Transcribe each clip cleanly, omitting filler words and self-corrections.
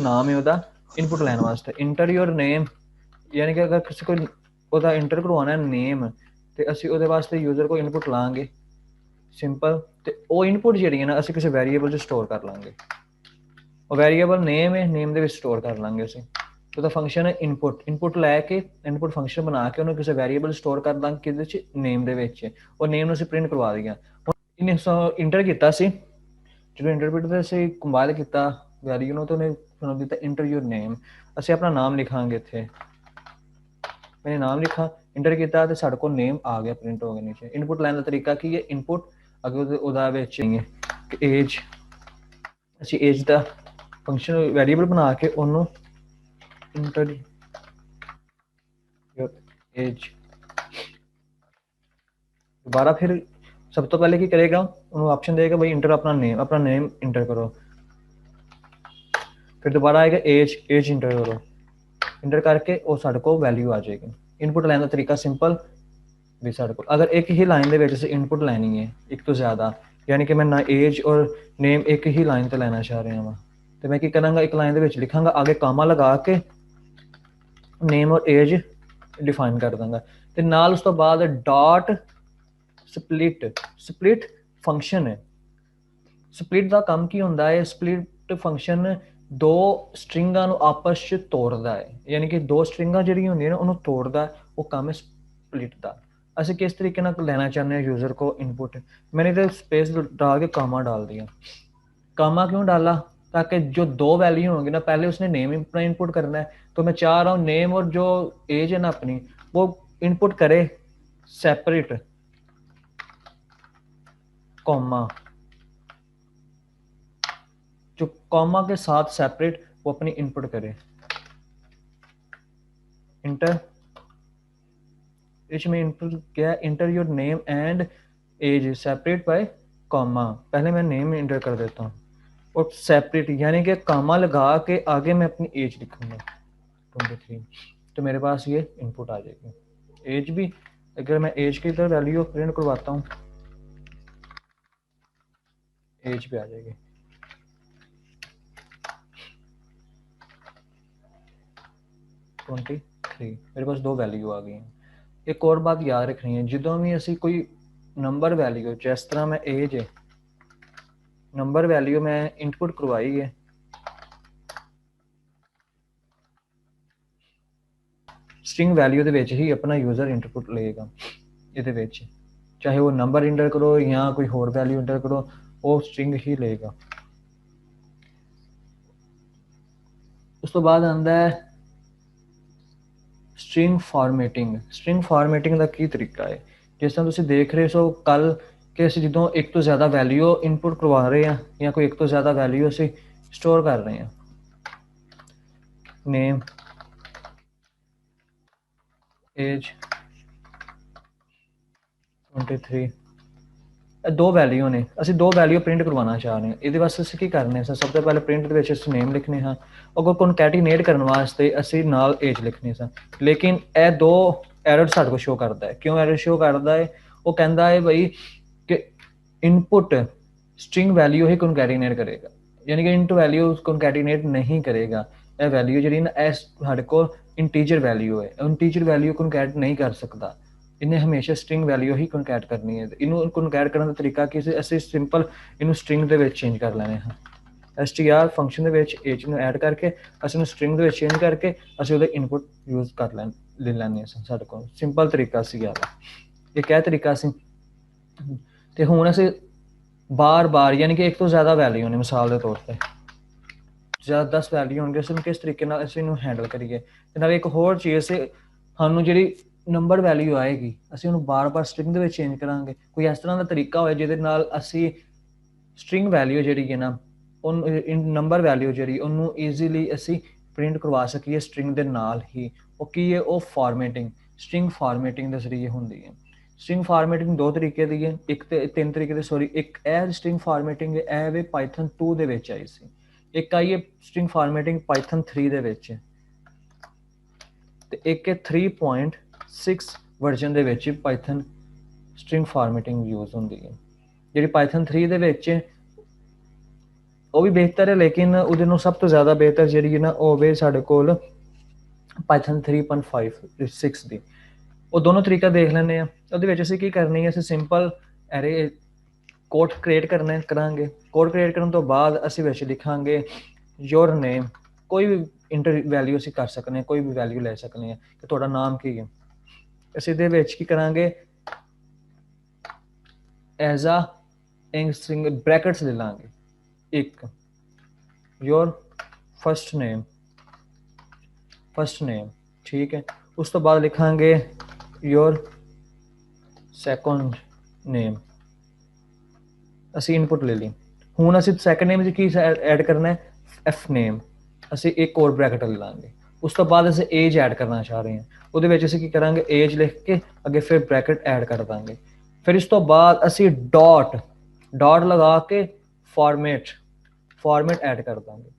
नाम है ਉਹਦਾ इनपुट ਲੈਣ ਵਾਸਤੇ इंटर योर नेम यानी कि अगर किसी को ਉਹਦਾ इंटर करवाना है नेम तो ਅਸੀਂ ਉਹਦੇ ਵਾਸਤੇ यूजर को इनपुट ਲਾਂਗੇ सिंपल तो वो इनपुट ਜਿਹੜੀ ਹੈ ਨਾ ਅਸੀਂ ਕਿਸੇ वेरिएबल 'ਚ स्टोर कर ਲਾਂਗੇ ਉਹ वेरिएबल नेम है नेम ਦੇ ਵਿੱਚ स्टोर कर ਲਾਂਗੇ ਅਸੀਂ ਉਹਦਾ फंक्शन है इनपुट लैके इनपुट फंक्शन बना के ਉਹਨੂੰ ਕਿਸੇ वेरिएबल स्टोर कर ਦਾਂਗੇ ਕਿਹਦੇ 'ਚ नेम ਦੇ ਵਿੱਚ ਉਹ नेम ਨੂੰ ਅਸੀਂ ਪ੍ਰਿੰਟ ਕਰਵਾ ਦਈਏ ਇਹਨੇ इंटर ਕੀਤਾ ਸੀ जो इंटरप्रेटर से कंपाइल किया वैल्यू ਨੂੰ तो ਉਹਨੇ ਸਾਨੂੰ ਦਿੱਤਾ इंटर योर नेम ਅਸੀਂ ਆਪਣਾ ਨਾਮ ਲਿਖਾਂਗੇ ਇੱਥੇ मैंने नाम लिखा इंटर किया तो साढ़े को नेम आ गया प्रिंट हो गया नीचे इनपुट लाइन का तरीका की है इनपुट अगर ਉਹਦਾ ਵਿੱਚ एज ਅਸੀਂ एज ਦਾ फंक्शन वेरिएबल बना के ਉਹਨੂੰ इंटर योर एज दोबारा फिर सब तो पहले की करेगा उन्होंने ऑप्शन देगा भाई इंटर अपना नेम इंटर करो फिर दोबारा आएगा एज इंटर करो इंटर करके वो साढ़े को वैल्यू आ जाएगी इनपुट लाइन का तरीका सिंपल भी साढ़े को अगर एक ही लाइन के वजह से इनपुट लैनी है एक तो ज़्यादा यानी कि मैं ना एज और नेम एक ही लाइन से लेना चाह रहा हाँ तो मैं की कराँगा एक लाइन के लिखांगा आगे कामा लगा के नेम और एज डिफाइन कर दूंगा तो नाल उस तो बाद डॉट स्प्लिट फंक्शन है स्प्लिट का काम की होंदा है स्प्लिट फंक्शन दो स्ट्रिंगां नूं आपस च तोड़दा है यानी कि दो स्ट्रिंगां जिहड़ियां होंदियां ना उन्होंने तोड़दा है वो काम है स्प्लिट का असं किस तरीके नाल लेना चाहते हैं यूजर को इनपुट मैंने तो स्पेस डाल के कामा डाल दिया कामा क्यों डाला ताकि जो दो वैल्यू होंगी ना पहले उसने नेम अपना इनपुट करना है तो मैं चाह रहा हूँ नेम और जो एज है ना अपनी वो इनपुट करे सेपरेट कॉमा जो कॉमा के साथ सेपरेट वो अपनी इनपुट करे इंटर इसमें इनपुट क्या है enter your name and age separate by comma पहले मैं नेम इंटर कर देता हूँ और सेपरेट यानी कि कॉमा लगा के आगे मैं अपनी एज लिखूंगा 23 तो मेरे पास ये इनपुट आ जाएगी एज भी अगर मैं एज की तरह वैल्यू प्रिंट करवाता हूँ एज भी आ जाएगी 23 मेरे पास दो वैल्यू आ गई हैं एक और बात याद रखनी है जो भी असी कोई नंबर वैल्यू जिस तरह मैं एज है नंबर वैल्यू मैं इनपुट करवाई है स्ट्रिंग वैल्यू दे विच ही अपना यूजर इनपुट लेगा ये विच चाहे वो नंबर इंटर करो या कोई होर वैल्यू इंटर करो वो स्ट्रिंग ही लेगा उस तो बाद आंदा है स्ट्रिंग फॉर्मेटिंग का की तरीका है जिस तरह तुम देख रहे हो कल कि असी जो एक तो ज़्यादा वैल्यू इनपुट करवा रहे हैं या कोई एक तो ज़्यादा वैल्यू असी स्टोर कर रहे हैं नेम एज 23 दो वैल्यू ने असी दो वैल्यू प्रिंट करवाना चाह रहे हैं ये वास्ते असी की करने सब तो पहले प्रिंट के असी नेम लिखने हाँ अगर कॉन्कैटिनेट करने वास्ते असी नाल एज लिखने सा लेकिन यह दो एरर साढ़े को शो करता है क्यों एरर शो करता है वो कहता है भाई कि इनपुट स्ट्रिंग वैल्यू ही कॉन्कैटिनेट करेगा यानी कि इनटू वैल्यू कॉन्कैटिनेट नहीं करेगा यह वैल्यू जी ना साढ़े को इंटीजर वैल्यू है इंटीजर वैल्यू कॉन्कैट नहीं कर सकता इन्हें हमेशा स्ट्रिंग वैल्यू ही कॉन्कैट करनी है इन्हों कॉन्कैट करने का तरीका कि असी सिंपल इन्हों स्ट्रिंग के चेंज कर लेने हाँ str फंक्शन के एज में ऐड करके असं स्ट्रिंग के चेंज करके असं वो इनपुट यूज कर ले लैने साढ़े को सिंपल तरीका सी ये क्या तरीका सी तो हुण असी बार बार यानी कि एक तो ज़्यादा वैल्यू ने मिसाल के तौर पर ज़्यादा 10 वैल्यू होंगे असं किस तरीके असीं इन्हूं हैंडल करिए नाल एक होर चीज़ से सानूं जिहड़ी नंबर वैल्यू आएगी असीं उन्हूं बार बार स्ट्रिंग दे विच चेंज करांगे कोई इस तरह का तरीका होए जिहदे नाल असीं स्ट्रिंग वैल्यू जिहड़ी है ना नंबर वैल्यू जिहड़ी उन्हूं ईजीली असीं प्रिंट करवा सकीए स्ट्रिंग दे नाल ही वो की है वो फॉर्मेटिंग स्ट्रिंग फॉर्मेटिंग दे जरिए हुंदी है स्ट्रिंग फॉर्मेटिंग दो तरीके दी है एक ते तीन तरीके दे सॉरी एक ए स्ट्रिंग फॉर्मेटिंग है वे पाइथन 2 दे विच आई सी एक आई है स्ट्रिंग फॉर्मेटिंग पाइथन 3 दे विच ते एक है 3.6 वर्जन दे विच पाइथन स्ट्रिंग फॉर्मेटिंग यूज होंदी है जिहड़ी पाइथन 3 दे विच ਉਹ ਵੀ ਬਿਹਤਰ ਹੈ, ਲੇਕਿਨ ਉਹਦੇ ਨੂੰ ਸਭ ਤੋਂ ਜ਼ਿਆਦਾ ਬਿਹਤਰ ਜਿਹੜੀ ਹੈ ਨਾ ਉਹ ਹੋਵੇ ਸਾਡੇ ਕੋਲ ਪਾਈਥਨ 3.5 6 ਦੀ। ਉਹ ਦੋਨੋਂ ਤਰੀਕਾ ਦੇਖ ਲੈਂਦੇ ਆ। ਉਹਦੇ ਵਿੱਚ ਅਸੀਂ ਕੀ ਕਰਨੀ ਹੈ, ਅਸੀਂ ਸਿੰਪਲ ਐਰੇ ਕੋਡ ਕ੍ਰੀਏਟ ਕਰਾਂਗੇ। ਕੋਡ ਕ੍ਰੀਏਟ ਕਰਨ ਤੋਂ ਬਾਅਦ ਅਸੀਂ ਵਿੱਚ ਲਿਖਾਂਗੇ ਯੋਰ ਨੇਮ, ਕੋਈ ਵੀ ਇੰਟਰ ਵੈਲਿਊ ਅਸੀਂ ਕਰ ਸਕਨੇ, ਕੋਈ ਵੀ ਵੈਲਿਊ ਲੈ ਸਕਨੇ ਆ ਕਿ ਤੁਹਾਡਾ ਨਾਮ ਕੀ ਹੈ। ਅਸੀਂ ਇਹਦੇ ਵਿੱਚ ਕੀ ਕਰਾਂਗੇ, ਐਜ਼ ਆ ਸਟ੍ਰਿੰਗ ਬ੍ਰੈਕਟਸ ਲੈ ਲਾਂਗੇ, ਇੱਕ योर फर्स्ट नेम, ठीक है। उस तो बाद लिखांगे योर सैकंड नेम, असी इनपुट ले ली। हुण असी सैकंड नेम की ऐड करना है, एफ नेम, असी एक और ब्रैकेट ले लांगे। उस तो बाद असी एज ऐड करना चाह रहे हैं, उहदे विच असी की करांगे एज लिख के अगे फिर ब्रैकेट ऐड कर देंगे। फिर इस तो बाद असी डॉट लगा के फॉर्मेट ऐड कर देंगे।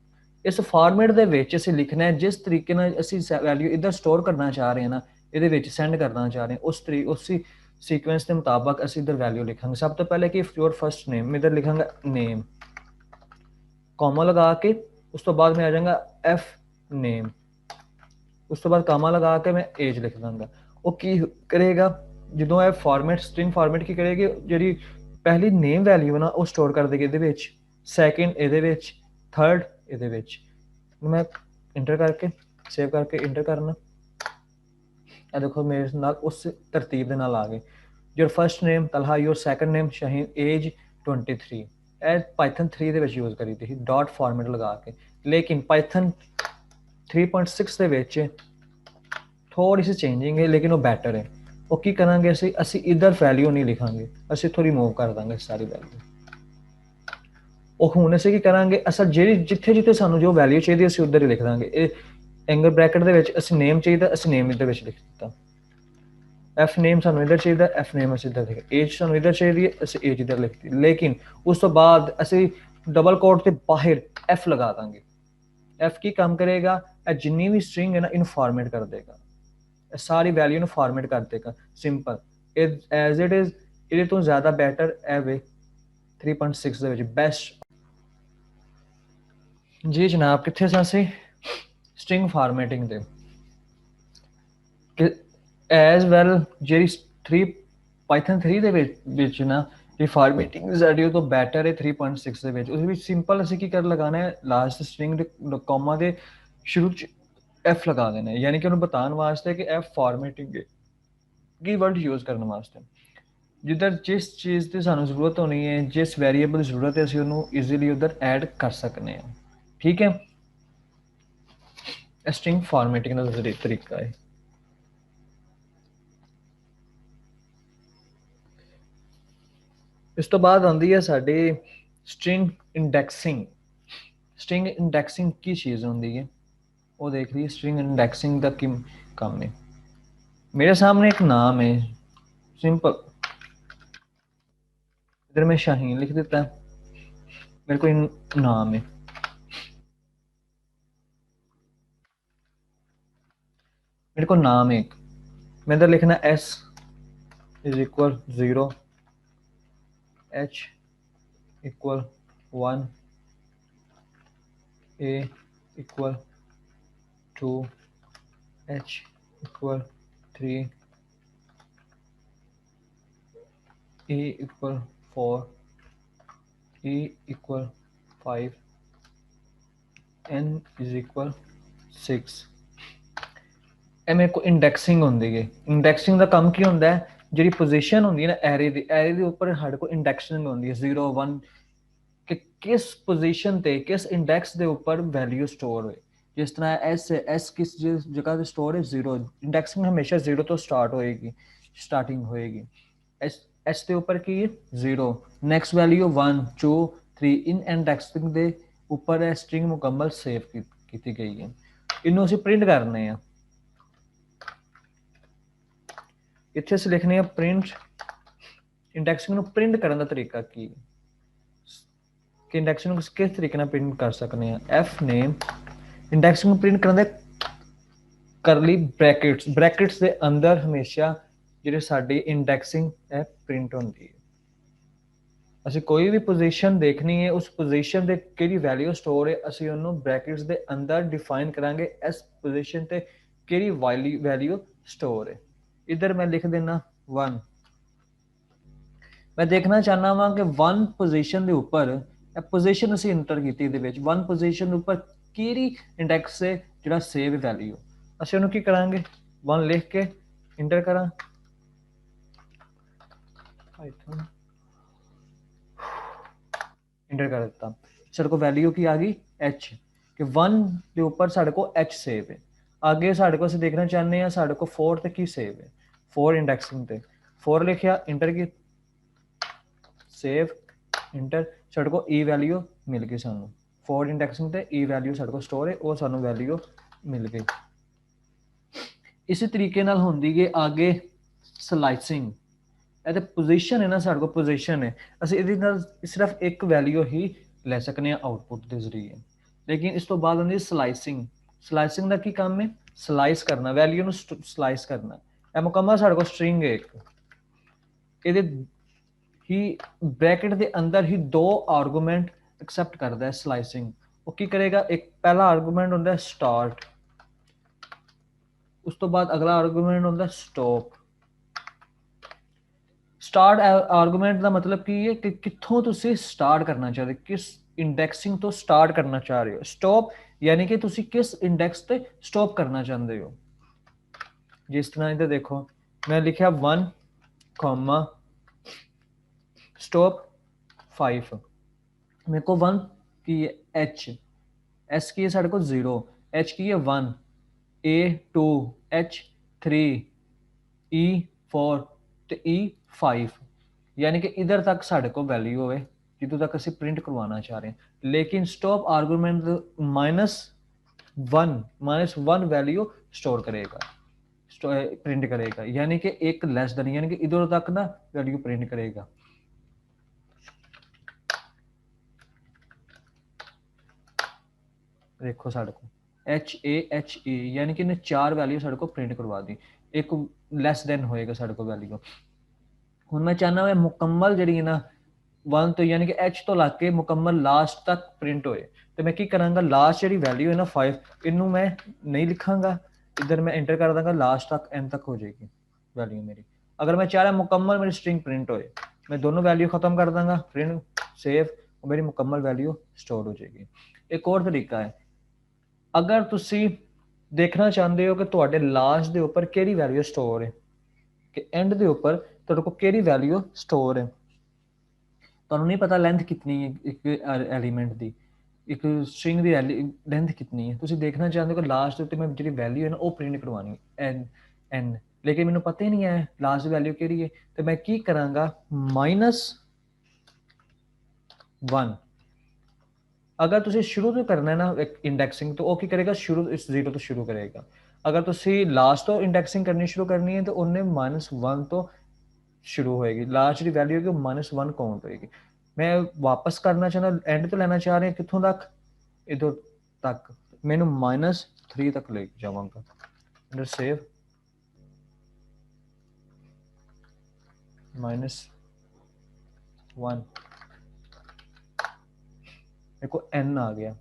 इस फॉर्मेट दे विच असीं लिखना है जिस तरीके नाल असीं वैल्यू इधर स्टोर करना चाह रहे हैं ना, इहदे विच सेंड करना चाह रहे हैं, उसी सीक्वेंस के मुताबिक असीं इधर वैल्यू लिखांगे। सब तो पहले कि योर फर्स्ट नेम, इधर लिखांगा नेम, कॉमा लगा के उस तो बाद मैं आ जाऊंगा एफ नेम, उस तो बाद कामा लगा के मैं एज लिख दूंगा। वो की करेगा जो यह फॉर्मेट स्ट्रिंग फॉर्मेट की करेगी, जी पहली नेम वैल्यू है ना वो स्टोर कर देगी ये, सैकेंड ये, थर्ड ये। मैं इंटर करके सेव करके इंटर करना, ये देखो मेरे नाल उस तरतीब के नाल आ गए। Your first name Talha, your second name Shaheen, age 23। ए पाइथन 3 दे विच यूज करी थी डॉट फॉर्मेट लगा के, लेकिन पाइथन 3.6 दे विच थोड़ी सी चेंजिंग है, लेकिन वो बैटर है। वो की करांगे असी इधर वैल्यू नहीं लिखांगे, असी इत्थों रिमूव कर देंगे सारी वैल्यू। और हुण असीं की करांगे, असा जिथे जिथे सानू जो वैल्यू चाहिए असीं उधर ही लिख देंगे। एंगल ब्रैकेट दे विच असीं नेम चाहिए, असीं नेम इधर विच लिख दिता। एफ नेम सानू इधर चाहिए, एफ नेम असीं इधर लिख, एज सानू इधर चाहिए, असीं एज इधर लिख दी। लेकिन उस तो बाद असीं डबल कोट के बाहर एफ लगा देंगे। एफ की काम करेगा, जिन्नी भी स्ट्रिंग है ना इन फॉर्मेट कर देगा, सारी वैल्यू फॉर्मेट कर देगा। सिंपल एज इट इज, ये तो ज्यादा बैटर है वे 3.6 दे विच बेस्ट। जी जनाब, कित्थे सां असीं स्ट्रिंग फॉर्मेटिंग दे एज वैल जी 3 पाइथन 3 दे विच ना जी फॉर्मेटिंग साडी तो बैटर है 3.6 दे विच। उस विच सिंपल असीं की कर लगाना है, लास्ट स्ट्रिंग दे कॉमा दे शुरू च एफ लगा देना है, यानी कि उन्हें बताने वास्ते कि एफ फॉर्मेटिंग है, कीवर्ड यूज करने वास्ते। जिधर जिस चीज़ की सानू जरूरत होनी है, जिस वेरीएबल की जरूरत है, असीं उन्होंने ईजीली उधर ऐड कर सकते हैं। ठीक है, स्ट्रिंग फॉर्मेटिंग का तरीका है। इस तो बाद आती है साडी स्ट्रिंग इंडैक्सिंग। स्ट्रिंग इंडैक्सिंग की चीज़ होती है वो देख ली। स्ट्रिंग इंडैक्सिंग का की काम है। मेरे सामने एक नाम है सिंपल, इधर मैं शाहीन लिख देता है, मेरे को नाम है, मेरे को नाम एक, मैं इधर लिखना S is equal 0, H equal 1, A equal 2, H equal 3, A equal 4, e equal 5, n is equal 6। ਇਹ ਮੇਰੇ ਕੋ ਇੰਡੈਕਸਿੰਗ ਹੁੰਦੀ ਹੈ। ਇੰਡੈਕਸਿੰਗ ਦਾ ਕੰਮ ਕੀ ਹੁੰਦਾ ਹੈ, ਜਿਹੜੀ ਪੋਜੀਸ਼ਨ ਹੁੰਦੀ ਹੈ ਨਾ ਐਰੇ ਦੇ ਉੱਪਰ ਸਾਡੇ ਕੋਲ ਇੰਡੈਕਸਿੰਗ ਹੁੰਦੀ ਹੈ 0 1, ਕਿ ਕਿਸ ਪੋਜੀਸ਼ਨ ਤੇ ਕਿਸ ਇੰਡੈਕਸ ਦੇ ਉੱਪਰ ਵੈਲਿਊ ਸਟੋਰ ਹੋਏ। ਜਿਸ ਤਰ੍ਹਾਂ ਐਸ ਕਿਸ ਜਗ੍ਹਾ ਤੇ ਸਟੋਰ ਹੈ 0, ਇੰਡੈਕਸਿੰਗ ਹਮੇਸ਼ਾ 0 ਤੋਂ ਸਟਾਰਟਿੰਗ ਹੋਏਗੀ। ਐਸ ਦੇ ਉੱਪਰ ਕੀ ਹੈ 0, ਨੈਕਸਟ ਵੈਲਿਊ 1 2 3। ਇਨ ਇੰਡੈਕਸਿੰਗ ਦੇ ਉੱਪਰ ਇਹ ਸਟ੍ਰਿੰਗ ਮੁਕੰਮਲ ਸੇਵ ਕੀਤੀ ਗਈ ਹੈ। ਇਹਨੂੰ ਅਸੀਂ ਪ੍ਰਿੰਟ ਕਰਨੇ ਆ। इत्थे असीं लिखने प्रिंट इंडैक्सिंग नूं प्रिंट करने का तरीका की कि इंडैक्सिंग नूं किस तरीके नाल प्रिंट कर सकते हैं। एफ नेम इंडैक्सिंग नूं प्रिंट करने करली ब्रैकेट्स के अंदर हमेशा जिहड़ी साडी इंडैक्सिंग है प्रिंट होंदी है। ਅਸੀਂ ਕੋਈ ਵੀ ਪੋਜੀਸ਼ਨ ਦੇਖਣੀ ਹੈ, ਉਸ ਪੋਜੀਸ਼ਨ ਦੇ ਕਿਹੜੀ ਵੈਲਿਊ ਸਟੋਰ ਹੈ, ਅਸੀਂ ਉਹਨੂੰ ਬ੍ਰੈਕਟਸ ਦੇ ਅੰਦਰ ਡਿਫਾਈਨ ਕਰਾਂਗੇ ਇਸ ਪੋਜੀਸ਼ਨ ਤੇ ਕਿਹੜੀ ਵੈਲਿਊ ਸਟੋਰ ਹੈ। इधर मैं लिख देना 1। मैं देखना चाहना वा कि 1 पोजीशन के उपर पोजीशन असी इंटर की 1 पोजीशन उपर किहड़ी इंडेक्स से जिहड़ा सेव वैल्यू असी उहनूं की करांगे 1 लिख के इंटर करा इंटर कर दिता। साडे को वैल्यू की आ गई एच कि 1 के उपर साडे को एच सेव है। आगे साडे को असीं देखना चाहते हैं साडे को 4 ते की सेव है 4 इंडेक्सिंग ते 4 लिखिया इंटर की सेव इंटर साडे को ई वैल्यू मिल गई सानू 4 इंडेक्सिंग ते ई वैल्यू साडे को स्टोर है वो सानू वैल्यू मिल गई। इसी तरीके नाल हुंदी है आगे स्लाइसिंग ਇਹ पोजीशन है ना साडे को पोजीशन है ਅਸੀਂ ਇਹਦੇ ਨਾਲ सिर्फ एक वैल्यू ही ले सकते हैं आउटपुट के जरिए। लेकिन इस तो बाद ਹੁੰਦੀ स्लाइसिंग स्लाइसिंग का की काम है स्लाइस करना वैल्यू ਨੂੰ स्लाइस करना। ਇਹ ਮੁਕੰਮਲ ਸਾਡੇ ਕੋਲ ਸਟ੍ਰਿੰਗ ਹੈ ਇੱਕ ਇਹਦੇ ही ब्रैकेट के अंदर ही 2 आर्गूमेंट एक्सेप्ट करता है स्लाइसिंग। वो की करेगा एक पहला आर्गूमेंट होता है स्टार्ट उस तो बाद अगला आर्गूमेंट होता है स्टॉप। स्टार्ट आर्गूमेंट का मतलब की है कि कित्थों तुसी स्टार्ट करना चाहते किस इंडेक्सिंग तो स्टार्ट करना चाह रहे हो। स्टॉप यानी कि तुसी किस इंडेक्स पे स्टॉप करना चाहते हो। जिस तरह इधर देखो मैं लिखा 1 कॉमा स्टॉप 5 मेरे को 1 की है एच एस की है साढ़े को 0 एच की है 1 ए 2 एच 3 ई 4 तो ई 5 यानी कि इधर तक साढ़े को वैल्यू होवे जितों तक असी प्रिंट करवाना चाह रहे हैं। लेकिन स्टॉप आर्गूमेंट -1 वैल्यू स्टोर करेगा प्रिंट करेगा यानी कि एक लेस देन यानी कि इधर तक ना वैल्यू प्रिंट करेगा। देखो साढ़े को HAHE यानी कि इन्हें 4 वैल्यू साढ़े को प्रिंट करवा दी एक लेस देन होएगा साढ़े को वैल्यू। हुण मैं चाहना मैं मुकम्मल जी ना 1 तो यानी कि H तो ला के मुकम्मल लास्ट तक प्रिंट होए तो मैं की करांगा लास्ट जी वैल्यू है ना 5 इनू मैं नहीं लिखांगा इधर मैं एंटर कर दूंगा लास्ट तक एंड तक हो जाएगी वैल्यू मेरी। अगर मैं चाह रहा मुकम्मल मेरी स्ट्रिंग प्रिंट होए मैं दोनों वैल्यू खत्म कर दूंगा प्रिंट सेव और मेरी मुकम्मल वैल्यू स्टोर हो जाएगी। एक और तरीका है अगर तुसी देखना चाहते हो कि तुहाडे लास्ट दे उपर केड़ी वैल्यू स्टोर है कि एंड दे उपर तुहाडे को केड़ी वैल्यू स्टोर है। तुहानू नहीं पता लेंथ कितनी है एक एलीमेंट दी एक स्ट्रिंग दी लेंथ कितनी है तुसी देखना चाहते हो कि लास्ट उत्ते मैं जी वैल्यू है ना वो प्रिंट करवानी एन एन लेकिन मैनू पता ही नहीं है लास्ट वैल्यू केड़ी है तो मैं की करांगा -1। अगर तुसी शुरू तो करना है ना एक इंडेक्सिंग तो वो की करेगा शुरू इस 0 तो शुरू करेगा। अगर तुसी लास्ट तो इंडेक्सिंग करनी शुरू करनी है तो उन्हें -1 तो शुरू होएगी लास्ट की वैल्यू होगी -1 काउंट होएगी। मैं वापस करना चाहना एंड तो लेना चाह रहे हैं कितों तक इधर तक मैनू -3 तक ले जावांगा अंडर सेव -1 मेरे को n आ गया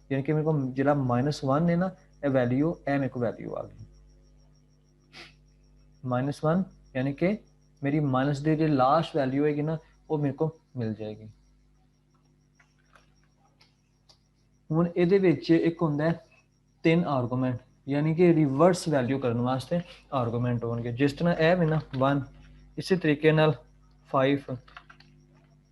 यानी कि मेरे को जिला -1 है ना ये वैल्यू ए मेरे को वैल्यू आ गई -1 यानी कि मेरी माइनस दी जो लास्ट वैल्यू होगी ना वो मेरे को मिल जाएगी। हुण इहदे विच एक हुंदा है 3 आर्गूमेंट यानी कि रिवर्स वैल्यू करने वास्ते आर्गूमेंट होंगे जिस तरह ए ना 1 इसी तरीके नाल 5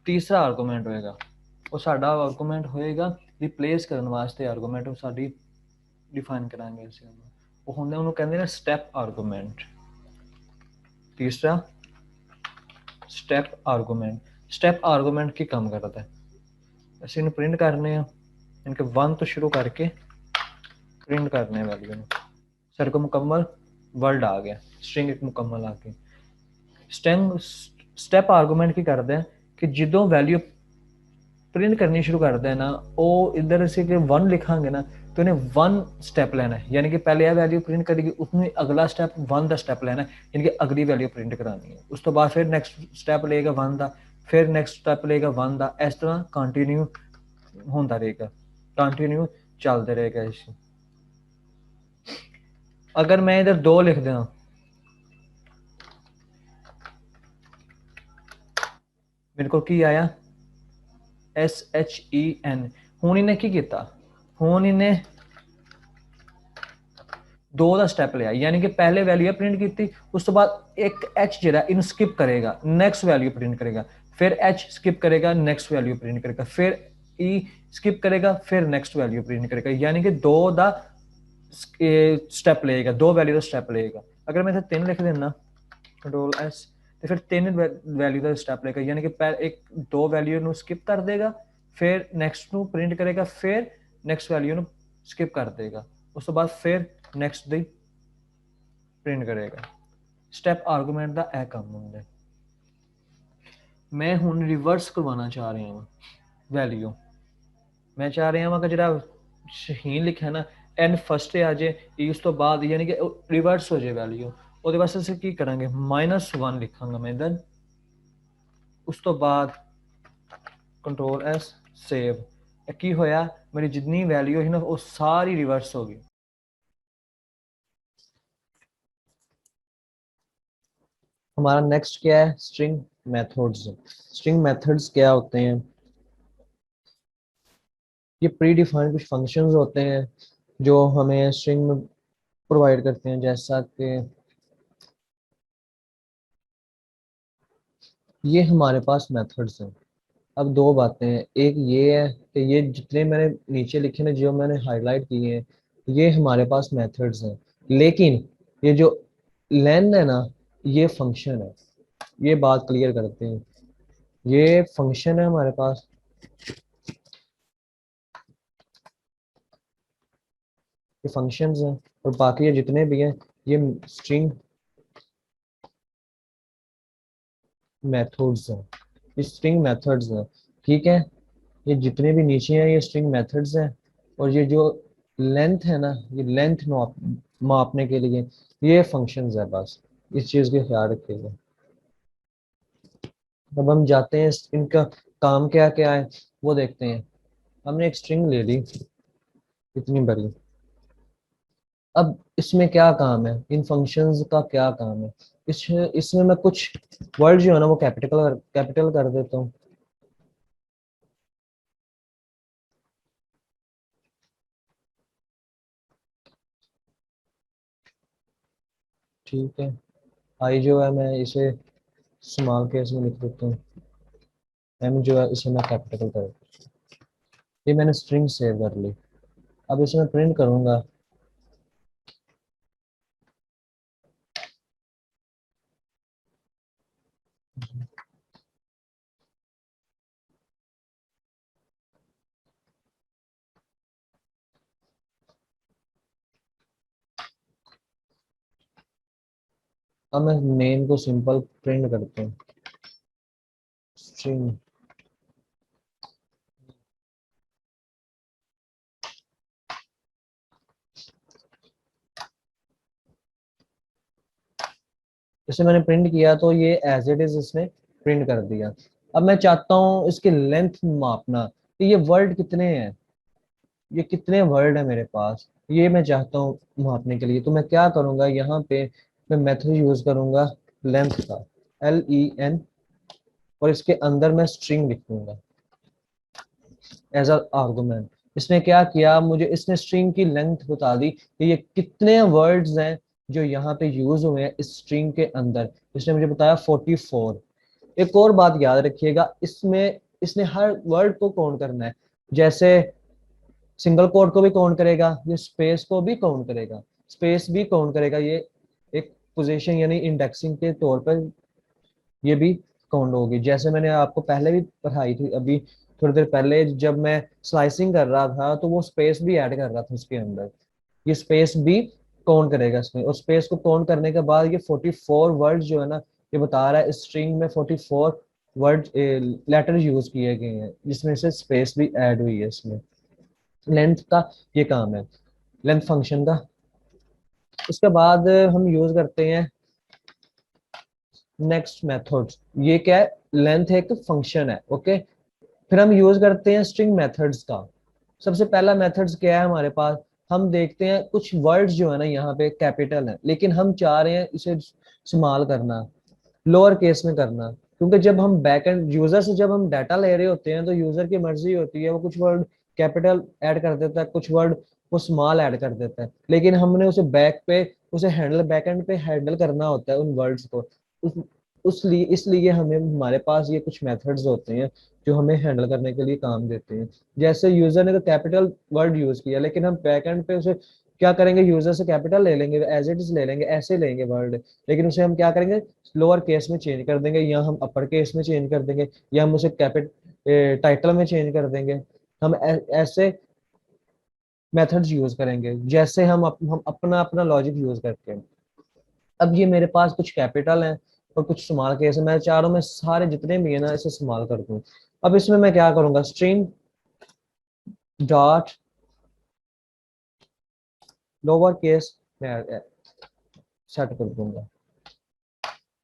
तीसरा आर्गूमेंट होएगा वो साडा आर्गूमेंट होएगा रिप्लेस करने वास्ते आर्गूमेंट वो साडी डिफाइन करांगे असीं वो हुंदा उहनूं कहंदे ने स्टेप आर्गूमेंट। तीसरा स्टेप आर्गूमेंट की काम करता है असीं इहनूं प्रिंट करने हैं इनके 1 तो शुरू करके प्रिंट करने वैल्यू सारे को मुकम्मल वर्ड आ गया स्ट्रिंग एक मुकम्मल आ गई। स्टेप आर्गूमेंट की करता है कि जो वैल्यू प्रिंट करनी शुरू करता है ना वो इधर असीं कि 1 लिखांगे ना तो इन्हें 1 स्टेप लेना है यानी कि पहले यह वैल्यू प्रिंट करेगी उसमें अगला स्टेप 1 का स्टेप लेना है यानी कि अगली वैल्यू प्रिंट करानी है। उस तो बाद फिर नैक्सट स्टेप लेगा 1 का फिर नेक्स्ट स्टेप लेगा 1 ਦਾ इस तरह कंटिन्यू होता रहेगा, कंटिन्यू चलते रहेगा इस। अगर मैं इधर 2 लिख दें, मेरे को की आया SHEN। हुण इन्हें की किया, हुण इन्हें 2 ਦਾ स्टैप लिया, यानी कि पहले वैल्यू प्रिंट की, उस तो बाद एक H जो इन स्किप करेगा, नेक्स्ट वैल्यू प्रिंट करेगा, फिर H स्किप करेगा, नेक्स्ट वैल्यू प्रिंट करेगा, फिर E स्किप करेगा, फिर नेक्स्ट वैल्यू प्रिंट करेगा, यानी कि 2 ਦਾ स्टैप लेगा, 2 वैल्यू का स्टैप लेगा। अगर मैं 3 लिख देना कंट्रोल S, तो फिर 3 वैल्यू का स्टैप लेगा, यानी कि एक 2 वैल्यू स्किप कर देगा, फिर नेक्स्ट प्रिंट करेगा, फिर नेक्स्ट वैल्यू स्किप कर देगा, उस तो बाद फिर नेक्स्ट दी प्रिंट करेगा। स्टैप आर्गूमेंट का यह काम होंगे। मैं हूँ रिवर्स करवाना चाह रहा हूँ वैल्यू, मैं चाह रहा हूँ कि जो शहीन लिखा ना एन फस्ट आ जाए, उस तो बाद यानी कि रिवर्स हो जाए वैल्यू, वो वास्ते अस की करा -1 लिखांगा मैं इधर, उस तो बाद कंट्रोल S सेव। की होया मेरी जितनी वैल्यू है ना वो सारी रिवर्स हो गई। हमारा नेक्स्ट क्या है, स्ट्रिंग मेथड्स। स्ट्रिंग मेथड्स क्या होते हैं, ये प्री डिफाइंड कुछ फंक्शंस होते हैं जो हमें स्ट्रिंग में प्रोवाइड करते हैं, जैसा कि ये हमारे पास मेथड्स हैं। अब दो बातें हैं, एक ये है कि ये जितने मैंने नीचे लिखे ना, जो मैंने हाईलाइट किए हैं, ये हमारे पास मेथड्स हैं, लेकिन ये जो लेन है ना, ये फंक्शन है। ये बात क्लियर करते हैं, ये फंक्शन है हमारे पास, ये फंक्शंस हैं, और बाकी ये जितने भी हैं ये स्ट्रिंग मेथड्स हैं, ये स्ट्रिंग मेथड्स हैं। ठीक है, ये जितने भी नीचे हैं ये स्ट्रिंग मेथड्स हैं, और ये जो लेंथ है ना, ये लेंथ मापने के लिए ये फंक्शंस है। बस इस चीज़ का ख्याल रखिएगा। अब हम जाते हैं इनका काम क्या क्या है वो देखते हैं। हमने एक स्ट्रिंग ले ली इतनी बड़ी, अब इसमें क्या काम है, इन फंक्शंस का क्या काम है, इसमें मैं कुछ वर्ड जो है ना वो कैपिटल कर देता हूँ। ठीक है, आई जो है मैं इसे स्मॉल केस में लिख देता हूँ, एम जो है इसे मैं कैपिटल कर, ये मैंने स्ट्रिंग सेव कर ली। अब इसे मैं प्रिंट करूंगा, अब मैं नेम को सिंपल प्रिंट करता हूँ, स्ट्रिंग। इसे मैंने प्रिंट किया तो ये एज इट इज इसने प्रिंट कर दिया। अब मैं चाहता हूँ इसकी लेंथ मापना, तो ये वर्ड कितने हैं, ये कितने वर्ड है मेरे पास, ये मैं चाहता हूँ मापने के लिए। तो मैं क्या करूंगा, यहाँ पे मैं मेथड यूज करूंगा लेंथ का, LEN, और इसके अंदर मैं स्ट्रिंग लिखूंगा एज अ आर्गुमेंट। इसने क्या किया, मुझे इसने स्ट्रिंग की लेंथ बता दी कि ये कितने वर्ड्स हैं जो यहाँ पे यूज हुए हैं इस स्ट्रिंग के अंदर। इसने मुझे बताया 44। एक और बात याद रखिएगा, इसमें इसने हर वर्ड को काउंट करना है, जैसे सिंगल कोट को भी काउंट करेगा, ये स्पेस को भी काउंट करेगा, स्पेस भी काउंट करेगा, ये एक पोजीशन यानी इंडेक्सिंग के तौर पर ये भी काउंट होगी। जैसे मैंने आपको पहले भी पढ़ाई थी, अभी थोड़ी देर पहले जब मैं स्लाइसिंग कर रहा था तो वो स्पेस भी ऐड कर रहा था उसके अंदर, ये स्पेस भी काउंट करेगा इसमें। और स्पेस को काउंट करने के बाद ये 44 वर्ड जो है ना, ये बता रहा है इस स्ट्रिंग में 44 वर्ड लेटर यूज किए गए हैं, जिसमें से स्पेस भी ऐड हुई है इसमें। लेंथ का ये काम है, लेंथ फंक्शन का। उसके बाद हम यूज करते हैं नेक्स्ट मेथड, ये क्या है, लेंथ एक फंक्शन है, ओके। फिर हम यूज करते हैं स्ट्रिंग मेथड्स का। सबसे पहला मेथड्स क्या है हमारे पास, हम देखते हैं कुछ वर्ड्स जो है ना यहाँ पे कैपिटल है, लेकिन हम चाह रहे हैं इसे स्मॉल करना, लोअर केस में करना। क्योंकि जब हम बैक एंड यूजर से जब हम डाटा ले रहे होते हैं तो यूजर की मर्जी होती है, वो कुछ वर्ड कैपिटल ऐड कर देता है, कुछ वर्ड वो स्मॉल ऐड कर देता है, लेकिन हमने उसे बैक पे उसे हैंडल बैक एंड पे हैंडल करना होता है उन वर्ड्स को। उस उसलिए इसलिए हमें हमारे पास ये कुछ मेथड्स होते हैं जो हमें हैंडल करने के लिए काम देते हैं। जैसे यूजर ने तो कैपिटल वर्ड यूज किया, लेकिन हम बैक एंड पे उसे क्या करेंगे, यूजर से कैपिटल ले लेंगे, एज इट इज ले लेंगे, ऐसे लेंगे वर्ड, लेकिन उसे हम क्या करेंगे, लोअर केस में चेंज कर देंगे, या हम अपर केस में चेंज कर देंगे, या हम उसे कैपिट टाइटल में चेंज कर देंगे। हम ऐसे मेथड्स यूज करेंगे जैसे हम अपना अपना लॉजिक यूज करके। अब ये मेरे पास कुछ कैपिटल हैं और कुछ स्मॉल केस है, मैं चाह रहा हूँ मैं सारे जितने भी है ना इसे स्मॉल कर दूं। अब इसमें मैं क्या करूंगा, स्ट्रिंग डॉट लोअर केस में सेट कर दूंगा।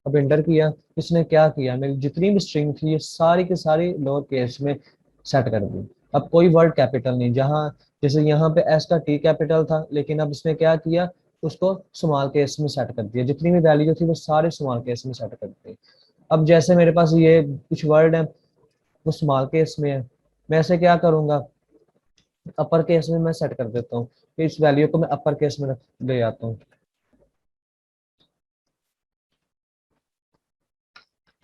अब एंटर किया, इसने क्या किया, मेरी जितनी भी स्ट्रिंग थी ये सारी की सारी लोअर केस में सेट कर दी। अब कोई वर्ड कैपिटल नहीं, जहां जैसे यहाँ पे एस का टी कैपिटल था, लेकिन अब इसने क्या किया, उसको स्मॉल केस में सेट कर दिया, जितनी भी वैल्यू थी वो सारे स्मॉल केस में सेट कर दी। अब जैसे मेरे पास ये कुछ वर्ड है वो स्मॉल केस में है, मैं ऐसे क्या करूंगा, अपर केस में मैं सेट कर देता हूँ, इस वैल्यू को मैं अपर केस में ले आता हूँ।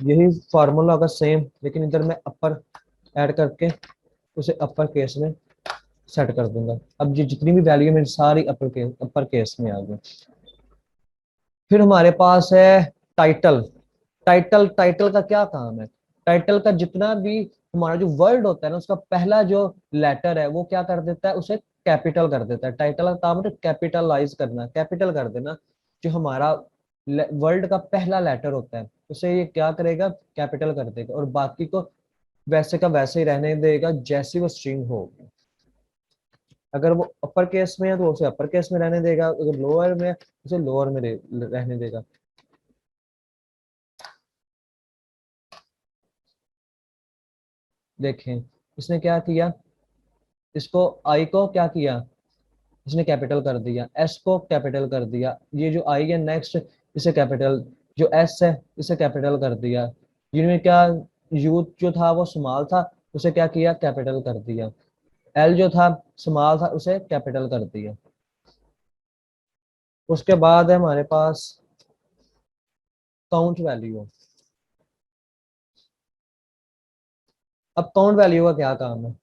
यही फार्मूला होगा सेम, लेकिन इधर मैं अपर ऐड करके उसे अपर केस में सेट कर दूंगा। अब ये जितनी भी वैल्यू मेरी सारी अपर केस में आ गई। फिर हमारे पास है टाइटल। टाइटल का क्या काम है, टाइटल का जितना भी हमारा जो वर्ड होता है ना, उसका पहला जो लेटर है वो क्या कर देता है, उसे कैपिटल कर देता है। टाइटल का काम है कैपिटलाइज करना, कैपिटल कर देना। जो हमारा वर्ड का पहला लेटर होता है उसे ये क्या करेगा, कैपिटल कर देगा, और बाकी को वैसे का वैसे ही रहने देगा जैसी वो स्ट्रिंग हो। अगर वो अपर केस में है तो उसे अपर केस में रहने देगा, अगर लोअर में है उसे लोअर में रहने देगा। देखें इसने क्या किया, इसको आई को क्या किया, इसने कैपिटल कर दिया, एस को कैपिटल कर दिया, ये जो आई है नेक्स्ट इसे कैपिटल, जो एस है इसे कैपिटल कर दिया। जिनमें क्या, यू जो था वो स्मॉल था, उसे क्या किया, कैपिटल कर दिया। एल जो था स्मॉल था, उसे कैपिटल कर दिया। उसके बाद है हमारे पास काउंट वैल्यू। अब काउंट वैल्यू का क्या काम है,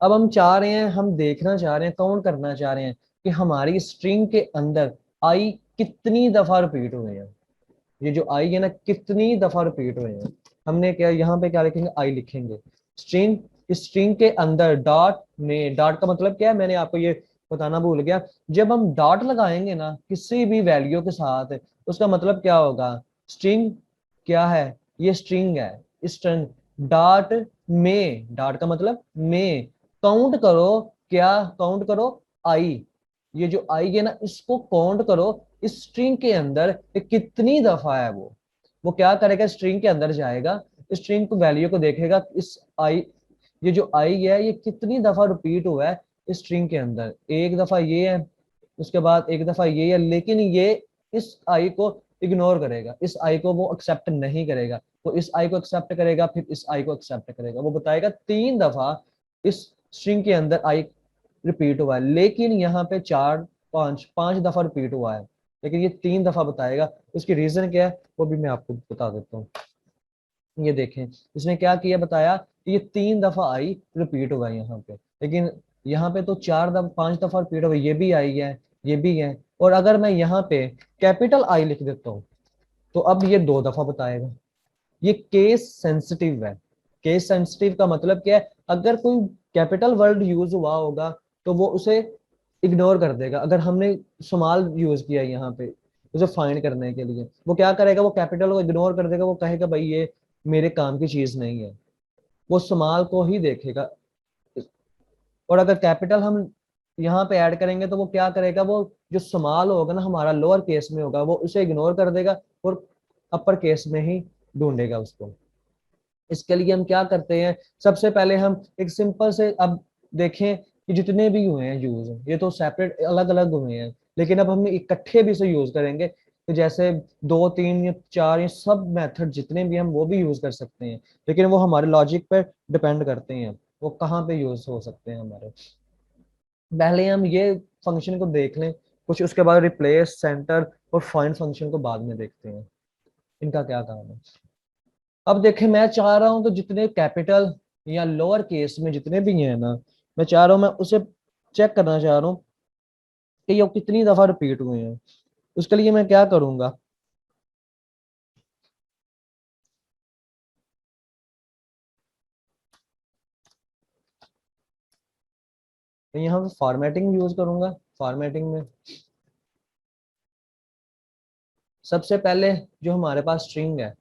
अब हम चाह रहे हैं, हम देखना चाह रहे हैं, काउंट करना चाह रहे हैं कि हमारी स्ट्रिंग के अंदर आई कितनी दफा रिपीट हुए हैं। ये जो आई है ना कितनी दफा रिपीट हुए हैं, हमने क्या यहाँ पे क्या लिखेंगे, आई लिखेंगे। स्ट्रिंग, इस स्ट्रिंग के अंदर डॉट में, डॉट का मतलब क्या है मैंने आपको ये बताना भूल गया, जब हम डॉट लगाएंगे ना किसी भी वैल्यू के साथ, उसका मतलब क्या होगा, स्ट्रिंग क्या है, ये स्ट्रिंग है, स्ट्रिंग डॉट में, डॉट का मतलब में, काउंट करो, क्या काउंट करो, आई, ये जो आई है ना इसको काउंट करो, इस स्ट्रिंग के अंदर ये कितनी दफा है। वो क्या करेगा, स्ट्रिंग के अंदर जाएगा, स्ट्रिंग को वैल्यू को देखेगा, इस आई, ये जो आई है ये कितनी दफा रिपीट हुआ है इस स्ट्रिंग के अंदर, एक दफा ये है, उसके बाद एक दफा ये है, लेकिन ये इस आई को इग्नोर करेगा, इस आई को वो एक्सेप्ट नहीं करेगा, वो इस आई को एक्सेप्ट करेगा, फिर इस आई को एक्सेप्ट करेगा। वो बताएगा 3 दफा इस स्ट्रिंग के अंदर आई रिपीट हुआ है, लेकिन यहाँ पे 4 5 5 दफा रिपीट हुआ है, लेकिन ये 3 दफा बताएगा। उसकी रीजन क्या है वो भी मैं आपको बता देता हूँ। ये देखें इसने क्या किया, बताया कि ये 3 दफा आई रिपीट हुआ है यहाँ पे, लेकिन यहाँ पे तो 4 5 दफा रिपीट हुआ, ये भी आई है, ये भी है। और अगर मैं यहाँ पे कैपिटल आई लिख देता हूँ तो अब ये 2 दफा बताएगा। ये केस सेंसिटिव है। केस सेंसिटिव का मतलब क्या है, अगर कोई कैपिटल वर्ड यूज हुआ होगा तो वो उसे इग्नोर कर देगा, अगर हमने स्मॉल यूज किया यहाँ पे उसे फाइंड करने के लिए, वो क्या करेगा, वो कैपिटल को इग्नोर कर देगा, वो कहेगा भाई ये मेरे काम की चीज नहीं है, वो स्मॉल को ही देखेगा। और अगर कैपिटल हम यहाँ पे ऐड करेंगे तो वो क्या करेगा, वो जो स्मॉल होगा ना हमारा लोअर केस में होगा, वो उसे इग्नोर कर देगा और अपर केस में ही ढूंढेगा उसको। इसके लिए हम क्या करते हैं, सबसे पहले हम एक सिंपल से, अब देखें कि जितने भी हुए हैं यूज, ये तो सेपरेट अलग अलग हुए हैं, लेकिन अब हम इकट्ठे भी इसे यूज करेंगे, तो जैसे दो तीन या चार, ये सब मेथड जितने भी हम वो भी यूज कर सकते हैं, लेकिन वो हमारे लॉजिक पे डिपेंड करते हैं, वो कहाँ पे यूज हो सकते हैं हमारे। पहले हम ये फंक्शन को देख लें कुछ, उसके बाद रिप्लेस, सेंटर और फाइंड फंक्शन को बाद में देखते हैं, इनका क्या काम है। अब देखें, मैं चाह रहा हूं तो जितने कैपिटल या लोअर केस में जितने भी हैं ना, मैं चाह रहा हूं, मैं उसे चेक करना चाह रहा हूँ कि ये कितनी दफा रिपीट हुए हैं। उसके लिए मैं क्या करूंगा, तो यहाँ पे फॉर्मेटिंग यूज करूंगा। फॉर्मेटिंग में सबसे पहले जो हमारे पास स्ट्रिंग है,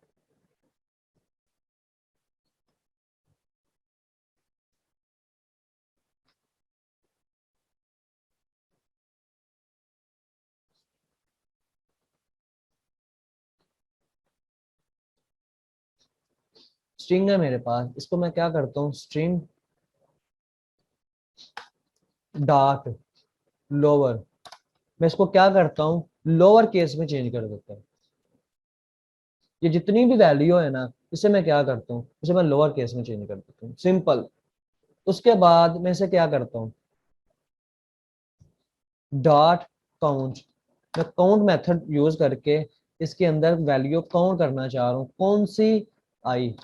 स्ट्रिंग है मेरे पास, इसको मैं क्या करता हूँ, स्ट्रिंग डॉट लोअर, मैं इसको क्या करता हूँ, लोअर केस में चेंज कर देता हूँ। ये जितनी भी वैल्यू है ना, इसे मैं क्या करता हूँ, इसे मैं लोअर केस में चेंज कर देता हूँ, सिंपल। उसके बाद मैं इसे क्या करता हूँ, डॉट काउंट, मैं काउंट मेथड यूज करके इसके अंदर वैल्यू काउंट करना चाह रहा हूँ, कौन सी आई।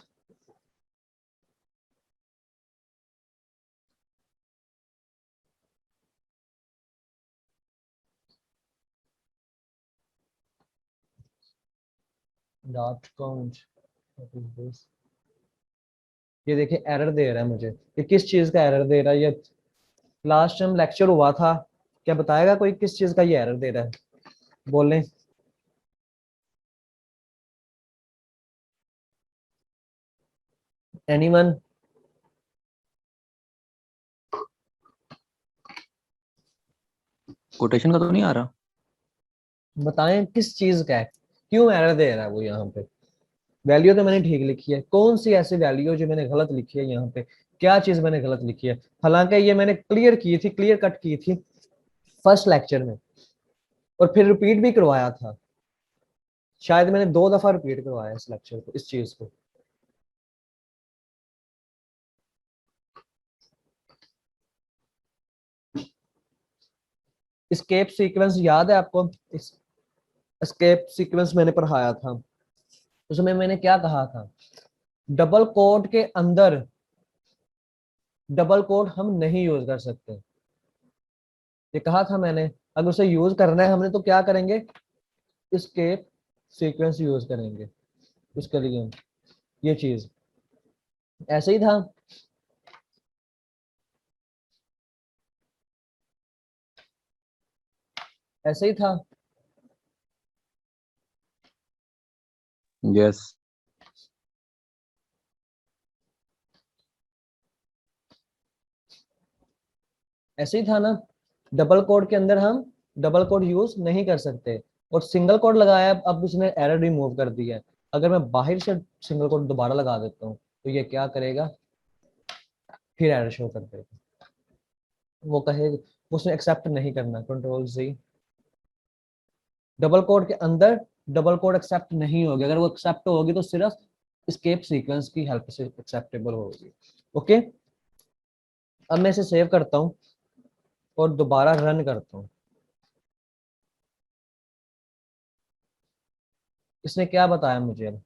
डॉट काउंट, ये देखिए एरर दे रहा है मुझे, ये किस चीज का एरर दे रहा है, ये लास्ट टाइम लेक्चर हुआ था, क्या बताएगा कोई किस चीज का ये एरर दे रहा है, बोलें। एनीवन, कोटेशन का तो नहीं आ रहा। बताएं किस चीज का है, क्यों एरर दे रहा है वो यहाँ पे। वैल्यू तो मैंने ठीक लिखी है, कौन सी ऐसी वैल्यू जो मैंने गलत लिखी है यहाँ पे, क्या चीज मैंने गलत लिखी है। हालांकि ये मैंने क्लियर की थी, क्लियर कट की थी फर्स्ट लेक्चर में, और फिर रिपीट भी करवाया था, शायद मैंने 2 दफा रिपीट करवाया इस लेक्चर को, इस चीज को। स्केप सीक्वेंस याद है आपको, इस स्केप सीक्वेंस मैंने पढ़ाया था, उसमें मैंने क्या कहा था, डबल कोट के अंदर डबल कोट हम नहीं यूज कर सकते, ये कहा था मैंने। अगर उसे यूज करना है हमने तो क्या करेंगे, स्केप सीक्वेंस यूज करेंगे उसके लिए, ये चीज ऐसे ही था। ऐसे ही था। यस। ऐसे ही था ना, डबल कोड के अंदर हम डबल कोड यूज नहीं कर सकते, और सिंगल कोड लगाया, अब उसने एरर रिमूव कर दिया है। अगर मैं बाहर से सिंगल कोड दोबारा लगा देता हूँ तो ये क्या करेगा, फिर एरर शो कर देगा, वो कहेगा, उसने एक्सेप्ट नहीं करना, कंट्रोल जी। डबल कोड के अंदर डबल कोड एक्सेप्ट नहीं होगी, अगर वो एक्सेप्ट होगी तो सिर्फ स्केप सीक्वेंस की हेल्प से एक्सेप्टेबल होगी। ओके, अब मैं इसे सेव करता हूँ और दोबारा रन करता हूँ। इसने क्या बताया मुझे अब,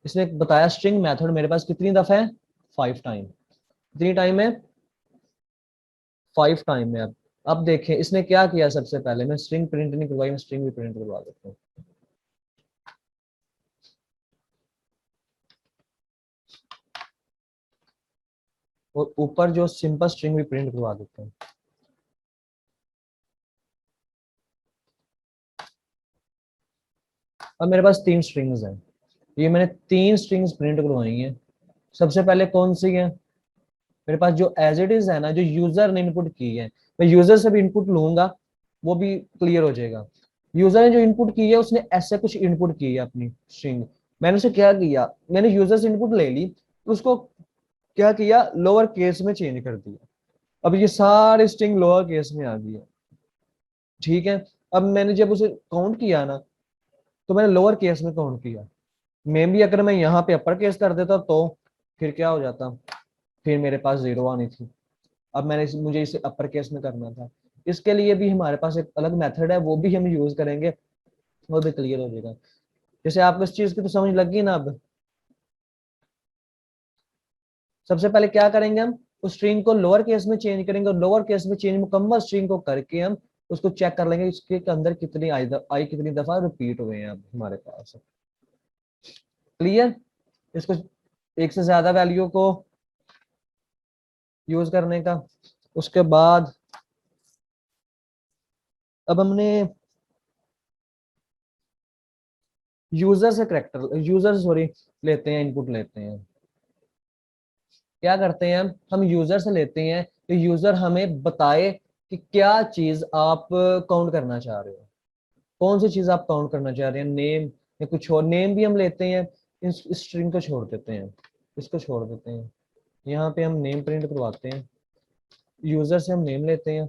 इसने बताया स्ट्रिंग मेथड मेरे पास कितनी दफा है, 5 टाइम। कितनी टाइम है, 5 टाइम है। अब देखें इसने क्या किया, सबसे पहले मैं स्ट्रिंग प्रिंट नहीं करवाई, मैं स्ट्रिंग भी प्रिंट करवा देता हूँ, और ऊपर जो सिंपल स्ट्रिंग भी प्रिंट करवा देता हूँ। अब मेरे पास 3 स्ट्रिंग्स हैं, ये मैंने 3 स्ट्रिंग्स प्रिंट करवाई हैं। सबसे पहले कौन सी है, मेरे पास जो एज इट इज है ना, जो यूजर ने इनपुट की है, मैं यूजर से भी इनपुट लूंगा, वो भी क्लियर हो जाएगा। यूजर ने जो इनपुट की है, उसने ऐसे कुछ इनपुट की है अपनी स्ट्रिंग। मैंने उसे क्या किया, मैंने यूजर से इनपुट ले ली, उसको क्या किया, लोअर केस में चेंज कर दिया। अब ये सारी स्ट्रिंग लोअर केस में आ गई है। ठीक है, अब मैंने जब उसे काउंट किया ना, तो मैंने लोअर केस में काउंट किया। मे भी अगर मैं यहाँ पे अपर केस कर देता तो फिर क्या हो जाता, फिर मेरे पास 0 आनी थी। अब मुझे इसे अपर केस में करना था। इसके लिए भी हमारे पास एक अलग मेथड है, वो भी हम यूज करेंगे, वो भी क्लियर हो जाएगा। जैसे आपको इस चीज की तो समझ लगी ना। अब सबसे पहले क्या करेंगे, हम उस स्ट्रिंग को लोअर केस में चेंज करेंगे, और लोअर केस में चेंज मुकम्मल स्ट्रिंग को करके हम उसको चेक कर लेंगे इसके अंदर कितनी आई कितनी दफा रिपीट हुए हैं अब हमारे पास। क्लियर। इसको एक से ज्यादा वैल्यू को यूज करने का। उसके बाद अब हमने यूजर से करेक्टर यूजर सॉरी लेते हैं, इनपुट लेते हैं। क्या करते हैं, हम यूजर से लेते हैं कि यूजर हमें बताए कि क्या चीज आप काउंट करना चाह रहे हो, कौन सी चीज आप काउंट करना चाह रहे हैं, नेम या कुछ और। नेम भी हम लेते हैं, इस स्ट्रिंग को छोड़ देते हैं, इसको छोड़ देते हैं। यहाँ पे हम नेम प्रिंट करवाते हैं, यूजर से हम नेम लेते हैं।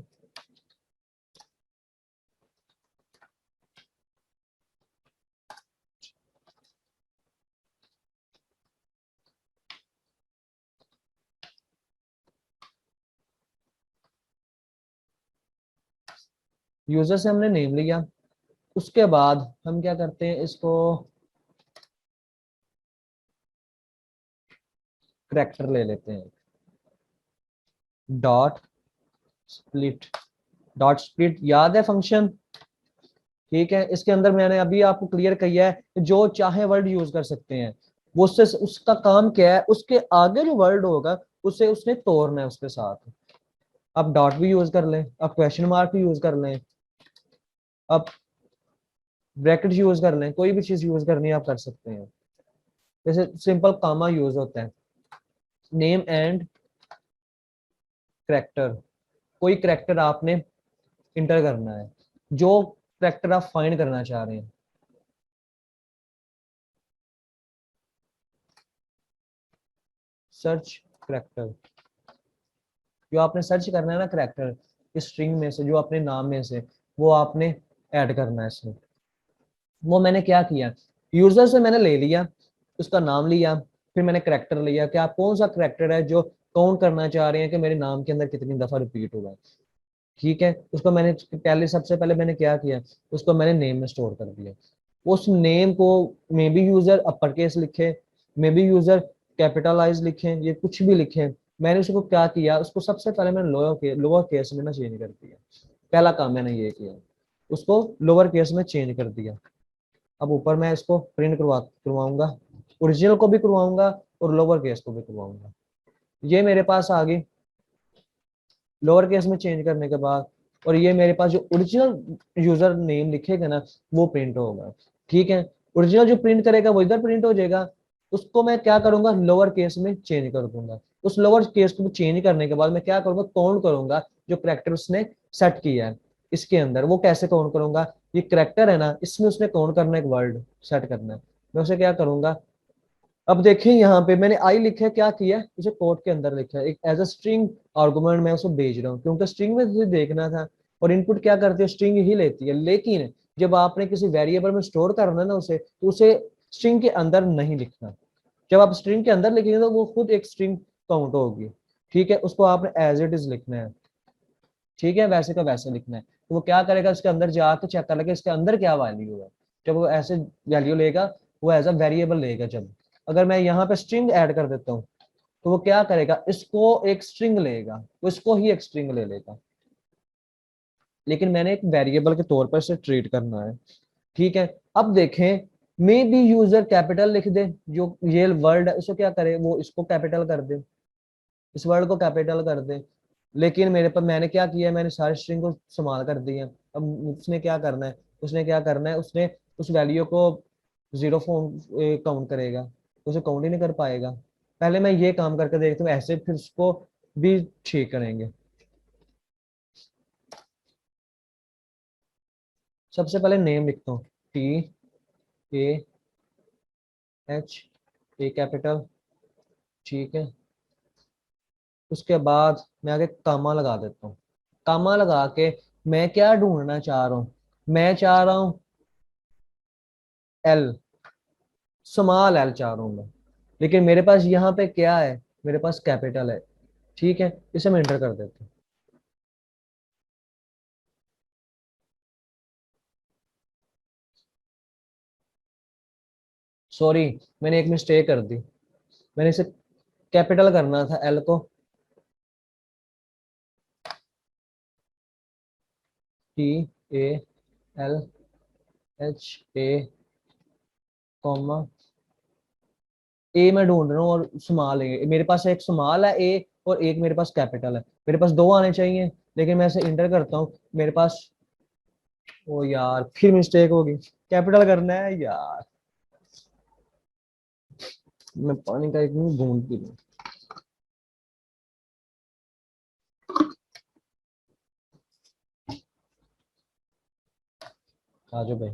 यूजर से हमने नेम लिया, उसके बाद हम क्या करते हैं, इसको करेक्टर ले लेते हैं। डॉट स्प्लिट, डॉट स्प्लिट याद है फंक्शन। ठीक है, इसके अंदर मैंने अभी आपको क्लियर किया है कि जो चाहे वर्ड यूज कर सकते हैं। वो उससे उसका काम क्या है, उसके आगे जो वर्ड होगा उसे उसने तोड़ना है उसके साथ। आप डॉट भी यूज कर लें, आप क्वेश्चन मार्क भी यूज कर लें, आप ब्रैकेट यूज कर लें, कोई भी चीज यूज करनी है आप कर सकते हैं। जैसे सिंपल कामा यूज होता है, नेम एंड करेक्टर। कोई करेक्टर आपने इंटर करना है, जो करेक्टर आप फाइंड करना चाह रहे हैं। सर्च करेक्टर, जो आपने सर्च करना है ना करेक्टर, इस स्ट्रिंग में से, जो अपने नाम में से, वो आपने ऐड करना है इसमें। वो मैंने क्या किया, यूजर से मैंने ले लिया, उसका नाम लिया, फिर मैंने करेक्टर लिया कि आप कौन सा करेक्टर है जो काउंट करना चाह रहे हैं कि मेरे नाम के अंदर कितनी दफा रिपीट हुआ है। ठीक है, उसको मैंने पहले सबसे पहले मैंने क्या किया, उसको मैंने नेम में स्टोर कर दिया। उस नेम को may be user upper case लिखे, मे बी यूजर कैपिटलाइज लिखे, ये कुछ भी लिखे। मैंने उसको क्या किया, उसको सबसे पहले मैंने लोअर केस में ना चेंज कर दिया। पहला काम मैंने ये किया, उसको लोअर केस में चेंज कर दिया। अब ऊपर मैं इसको प्रिंट करवाऊंगा, ओरिजिनल को भी करवाऊंगा और लोअर केस को भी करवाऊंगा। ये मेरे पास आ गई लोअर केस में चेंज करने के बाद। और ये मेरे पास जो ओरिजिनल यूजर नेम लिखेगा ना, वो प्रिंट होगा। ठीक है, ओरिजिनल जो प्रिंट करेगा वो इधर प्रिंट हो जाएगा। उसको मैं क्या करूंगा, लोअर केस में चेंज कर दूंगा। उस लोअर केस को चेंज करने के बाद मैं क्या करूंगा, काउंट करूंगा जो करेक्टर उसने सेट किया है इसके अंदर। वो कैसे काउंट करूंगा, ये करेक्टर है ना, इसमें उसने काउंट करना है, एक वर्ड सेट करना है। मैं उसे क्या करूंगा, अब देखें यहाँ पे मैंने आई लिखा है, क्या किया है, उसे कोड के अंदर लिखा है, एक एज अ स्ट्रिंग आर्गुमेंट मैं उसे भेज रहा हूँ, क्योंकि स्ट्रिंग में तुझे देखना था। और इनपुट क्या करती है, स्ट्रिंग ही लेती है। लेकिन जब आपने किसी वेरिएबल में स्टोर करना है ना उसे, तो उसे स्ट्रिंग के अंदर नहीं लिखना। जब आप स्ट्रिंग के अंदर लिखेंगे तो वो खुद एक स्ट्रिंग काउंट होगी। ठीक है, उसको आपने एज इट इज लिखना है। ठीक है, वैसे का वैसे लिखना है। तो वो क्या करेगा, उसके अंदर जाकर चेक कर लेगा इसके अंदर क्या वैल्यू है। जब वो ऐसे वैल्यू लेगा, वो एज अ वेरिएबल लेगा। जब अगर मैं यहाँ पे स्ट्रिंग ऐड कर देता हूँ, तो वो क्या करेगा, इसको एक स्ट्रिंग लेगा, वो इसको ही एक स्ट्रिंग ले लेगा। लेकिन मैंने एक वेरिएबल के तौर पर इसे ट्रीट करना है। ठीक है, अब देखें, मे बी यूजर कैपिटल लिख दे, जो ये वर्ड है उसको क्या करे, वो इसको कैपिटल कर दे, इस वर्ड को कैपिटल कर दे। लेकिन मेरे पर मैंने क्या किया, मैंने सारे स्ट्रिंग को इस्तेमाल कर दिया। अब उसने क्या करना है, उसने उस वैल्यू को जीरो काउंट करेगा, तो उसे काउंट ही नहीं कर पाएगा। पहले मैं ये काम करके देखता हूँ ऐसे, फिर उसको भी ठीक करेंगे। सबसे पहले नेम लिखता हूँ, TAH, A कैपिटल, ठीक है। उसके बाद मैं आगे कामा लगा देता हूँ। कामा लगा के मैं क्या ढूंढना चाह रहा हूँ, मैं चाह रहा हूँ एल, स्मॉल एल चाह रहा हूँ मैं, लेकिन मेरे पास यहाँ पे क्या है, मेरे पास कैपिटल है, ठीक है। इसे मैं इंटर कर देता हूँ। सॉरी, मैंने एक मिस्टेक कर दी, मैंने इसे कैपिटल करना था एल को, TALHA, कॉमा ए मैं ढूंढ रहा हूँ और स्मॉल है, मेरे पास एक स्मॉल है ए और एक मेरे पास कैपिटल है, मेरे पास दो आने चाहिए, लेकिन मैं इसे इंटर करता हूँ, मेरे पास, ओ यार फिर मिस्टेक होगी, कैपिटल करना है यार। मैं पानी का एक मिनट बूंद पी लूं। आ जाओ भाई।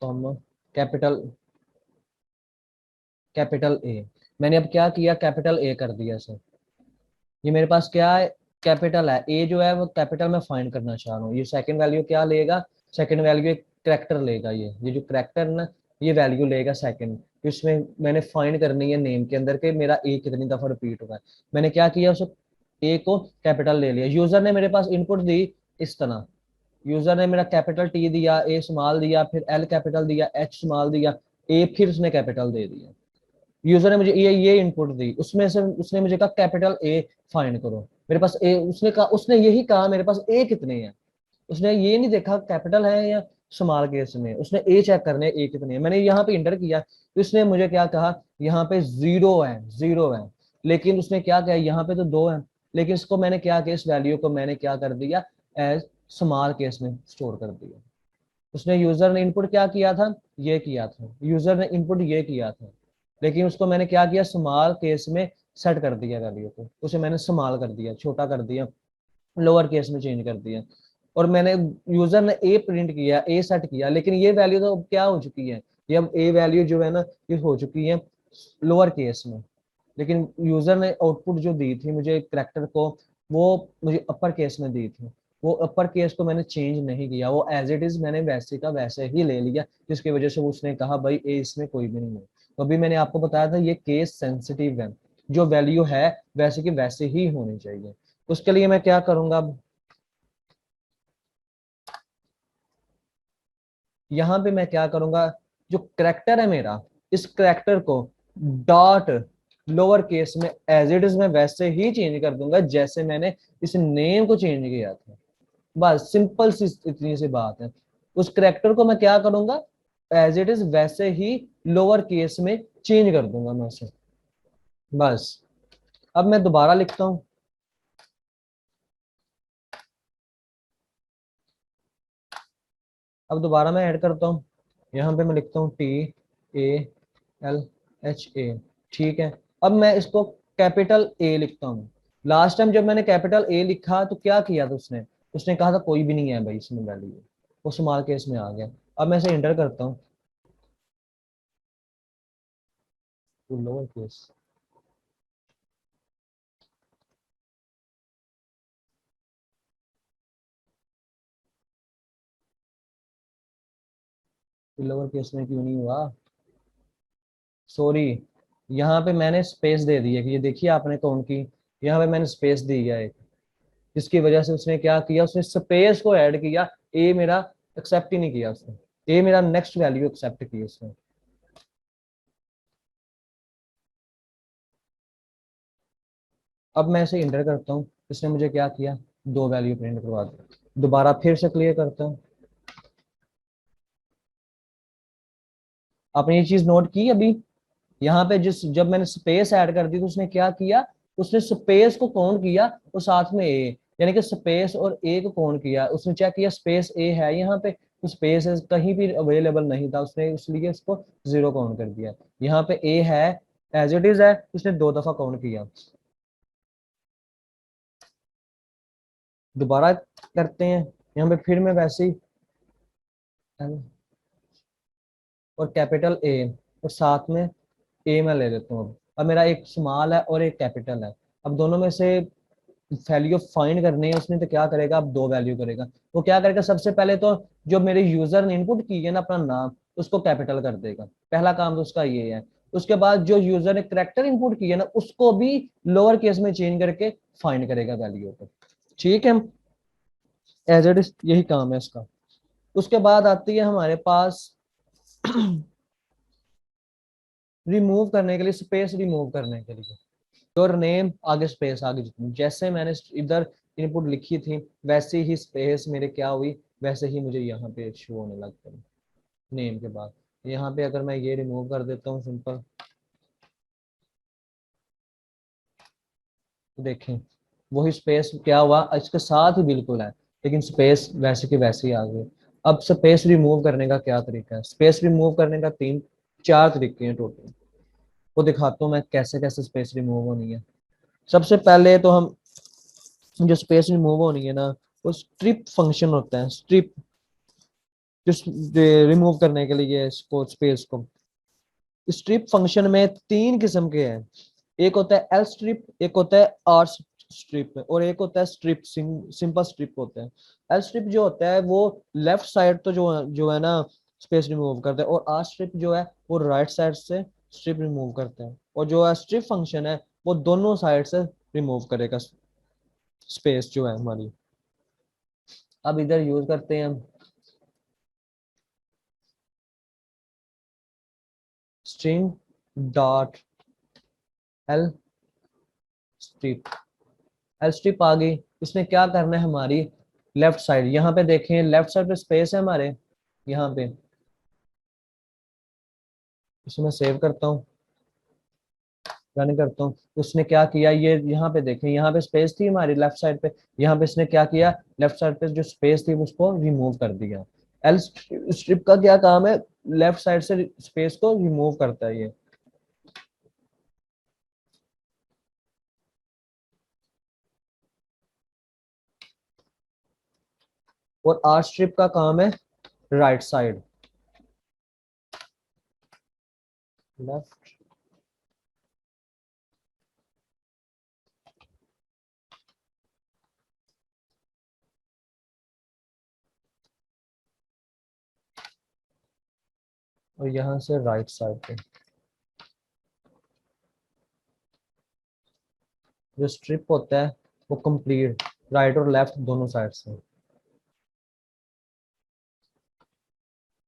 कॉमा कैपिटल, कैपिटल ए, मैंने अब क्या किया, कैपिटल ए कर दिया सर। ये मेरे पास क्या है, कैपिटल है, ए जो है वो कैपिटल में फाइंड करना चाह रहा हूँ। ये सेकंड वैल्यू क्या लेगा, सेकंड वैल्यू एक करेक्टर लेगा, ये जो करेक्टर ना, ये वैल्यू लेगा सेकंड। इसमें मैंने फाइंड करनी है नेम के अंदर के मेरा ए कितनी दफा रिपीट हुआ है। मैंने क्या किया, उस ए को कैपिटल ले लिया। यूजर ने मेरे पास इनपुट दी इस तरह, यूजर ने मेरा कैपिटल टी दिया, ए स्मॉल दिया, फिर एल कैपिटल दिया, एच स्मॉल दिया, ए फिर उसने कैपिटल दे दिया। यूजर ने मुझे ये इनपुट दी, उसमें से उसने मुझे कहा कैपिटल ए फाइंड करो। मेरे पास ए, उसने कहा, उसने यही कहा मेरे पास ए कितने हैं, उसने ये नहीं देखा कैपिटल है या स्मॉल केस में, उसने ए चेक करने ए कितने हैं। मैंने यहाँ पे इंटर किया तो उसने मुझे क्या कहा, यहाँ पे जीरो है, जीरो है, लेकिन उसने क्या कहा यहाँ पे तो दो है, लेकिन इसको मैंने क्या किया, इस वैल्यू को मैंने क्या कर दिया, एज स्मॉल केस में स्टोर कर दिया। उसने यूजर ने इनपुट क्या किया था, ये किया था, यूजर ने इनपुट ये किया था, लेकिन उसको मैंने क्या किया, स्मॉल केस में सेट कर दिया वैल्यू को, उसे मैंने स्मॉल कर दिया, छोटा कर दिया, लोअर केस में चेंज कर दिया। और मैंने, यूजर ने ए प्रिंट किया, ए सेट किया, लेकिन ये वैल्यू तो अब क्या हो चुकी है, ये अब ए वैल्यू जो है ना, ये हो चुकी है लोअर केस में, लेकिन यूजर ने आउटपुट जो दी थी मुझे करेक्टर को, वो मुझे अपर केस में दी थी। वो अपर केस को मैंने चेंज नहीं किया, वो एज इट इज मैंने वैसे का वैसे ही ले लिया, जिसकी वजह से उसने कहा भाई ए इसमें कोई भी नहीं है। तो अभी मैंने आपको बताया था ये केस सेंसिटिव है, जो वैल्यू है वैसे की वैसे ही होनी चाहिए। उसके लिए मैं क्या करूंगा, अब यहाँ पे मैं क्या करूंगा, जो करेक्टर है मेरा, इस character co dot lower case में एज इट इज मैं वैसे ही चेंज कर दूंगा जैसे मैंने इस नेम को चेंज किया था। बस सिंपल सी इतनी सी बात है। उस करेक्टर को मैं क्या करूंगा, एज इट इज वैसे ही लोअर केस में चेंज कर दूंगा मैं उसे, बस। अब मैं दोबारा लिखता हूँ, अब दोबारा मैं ऐड करता हूँ, यहाँ पे मैं लिखता हूँ TALHA, ठीक है। अब मैं इसको कैपिटल ए लिखता हूँ। लास्ट टाइम जब मैंने कैपिटल ए लिखा तो क्या किया था उसने, उसने कहा था कोई भी नहीं है भाई इसमें वैल्यू, वो स्मॉल केस में आ गया। अब मैं इसे इंटर करता हूँ, तो लोअर केस, लोअर केस में क्यों नहीं हुआ, सॉरी, यहाँ पे मैंने स्पेस दे दी है कि ये देखिए आपने काउंट की, यहाँ पे मैंने स्पेस दी है एक, जिसकी वजह से उसने क्या किया, उसने स्पेस को ऐड किया, ए मेरा एक्सेप्ट ही नहीं किया उसने, ए मेरा नेक्स्ट वैल्यू एक्सेप्ट की उसने। अब मैं इसे इंटर करता हूँ, इसने मुझे क्या किया, दो वैल्यू प्रिंट करवा दी। दोबारा फिर से क्लियर करता हूँ, आपने ये चीज नोट की अभी, यहाँ पे जिस जब मैंने स्पेस ऐड कर दी तो उसने क्या किया, उसने स्पेस को काउंट किया और साथ में ए, यानी कि स्पेस और ए को काउंट किया, उसने चेक किया स्पेस ए है यहाँ पे, तो स्पेस कहीं भी अवेलेबल नहीं था, उसने इसलिए इसको 0 काउंट कर दिया। यहाँ पे ए है, एज इट इज है, उसने 2 दफा काउंट किया। दोबारा करते हैं, यहाँ पे फिर मैं वैसे ही L और कैपिटल ए और साथ में ए मैं ले लेता हूँ। अब मेरा एक स्मॉल है और एक कैपिटल है, अब दोनों में से वैल्यू फाइंड करनी है उसने, तो क्या करेगा, अब 2 वैल्यू करेगा। वो क्या करेगा, सबसे पहले तो जो मेरे यूजर ने इनपुट की है ना अपना नाम, उसको कैपिटल कर देगा, पहला काम तो उसका ये है। उसके बाद जो यूजर ने करेक्टर इनपुट की है ना, उसको भी लोअर केस में चेंज करके फाइंड करेगा वैल्यू को। ठीक है, एज इट इज यही काम है इसका। उसके बाद आती है हमारे पास रिमूव करने के लिए, स्पेस रिमूव करने के लिए। योर नेम आगे स्पेस आगे, जितनी जैसे मैंने इधर इनपुट लिखी थी वैसे ही स्पेस मेरे क्या हुई, वैसे ही मुझे यहाँ पे शो होने लग गई नेम के बाद। यहाँ पे अगर मैं ये रिमूव कर देता हूँ सिंपल, तो देखें वही स्पेस क्या हुआ, इसके साथ ही बिल्कुल है, लेकिन स्पेस वैसे की वैसे ही आ गई। अब स्पेस रिमूव करने का क्या तरीका है, स्पेस रिमूव करने का 3-4 तरीके हैं टोटल, वो दिखाता हूँ मैं कैसे कैसे स्पेस रिमूव होनी है। सबसे पहले तो हम जो स्पेस रिमूव होनी है ना, वो स्ट्रिप फंक्शन होता है, स्ट्रिप जो रिमूव करने के लिए इसको स्पेस को। स्ट्रिप फंक्शन में 3 किस्म के हैं, एक होता है एल स्ट्रिप, एक होता है आर स्ट्रिप, और एक होता है स्ट्रिप सिंपल स्ट्रिप होता है। एल स्ट्रिप जो होता है वो लेफ्ट साइड तो जो है ना स्पेस रिमूव करता है, और आर स्ट्रिप जो है वो राइट साइड से स्ट्रिप रिमूव करता है, और जो स्ट्रिप फंक्शन है वो दोनों साइड से रिमूव करेगा स्पेस जो है हमारी। अब इधर यूज करते हैं हम string dot L strip. L strip आ गई, इसने क्या करना है हमारी लेफ्ट साइड, यहाँ पे देखें लेफ्ट साइड पे स्पेस है हमारे, यहाँ पे इसे मैं सेव करता हूँ, रन करता हूँ। उसने क्या किया, ये यहाँ पे देखें, यहाँ पे स्पेस थी हमारी लेफ्ट साइड पे, यहाँ पे इसने क्या किया, लेफ्ट साइड पे जो स्पेस थी उसको रिमूव कर दिया। एल स्ट्रिप का क्या काम है, लेफ्ट साइड से स्पेस को रिमूव करता है ये। और आर स्ट्रिप का काम है राइट साइड, लेफ्ट। और यहाँ से राइट साइड पे जो स्ट्रिप होता है वो कंप्लीट राइट और लेफ्ट दोनों साइड से,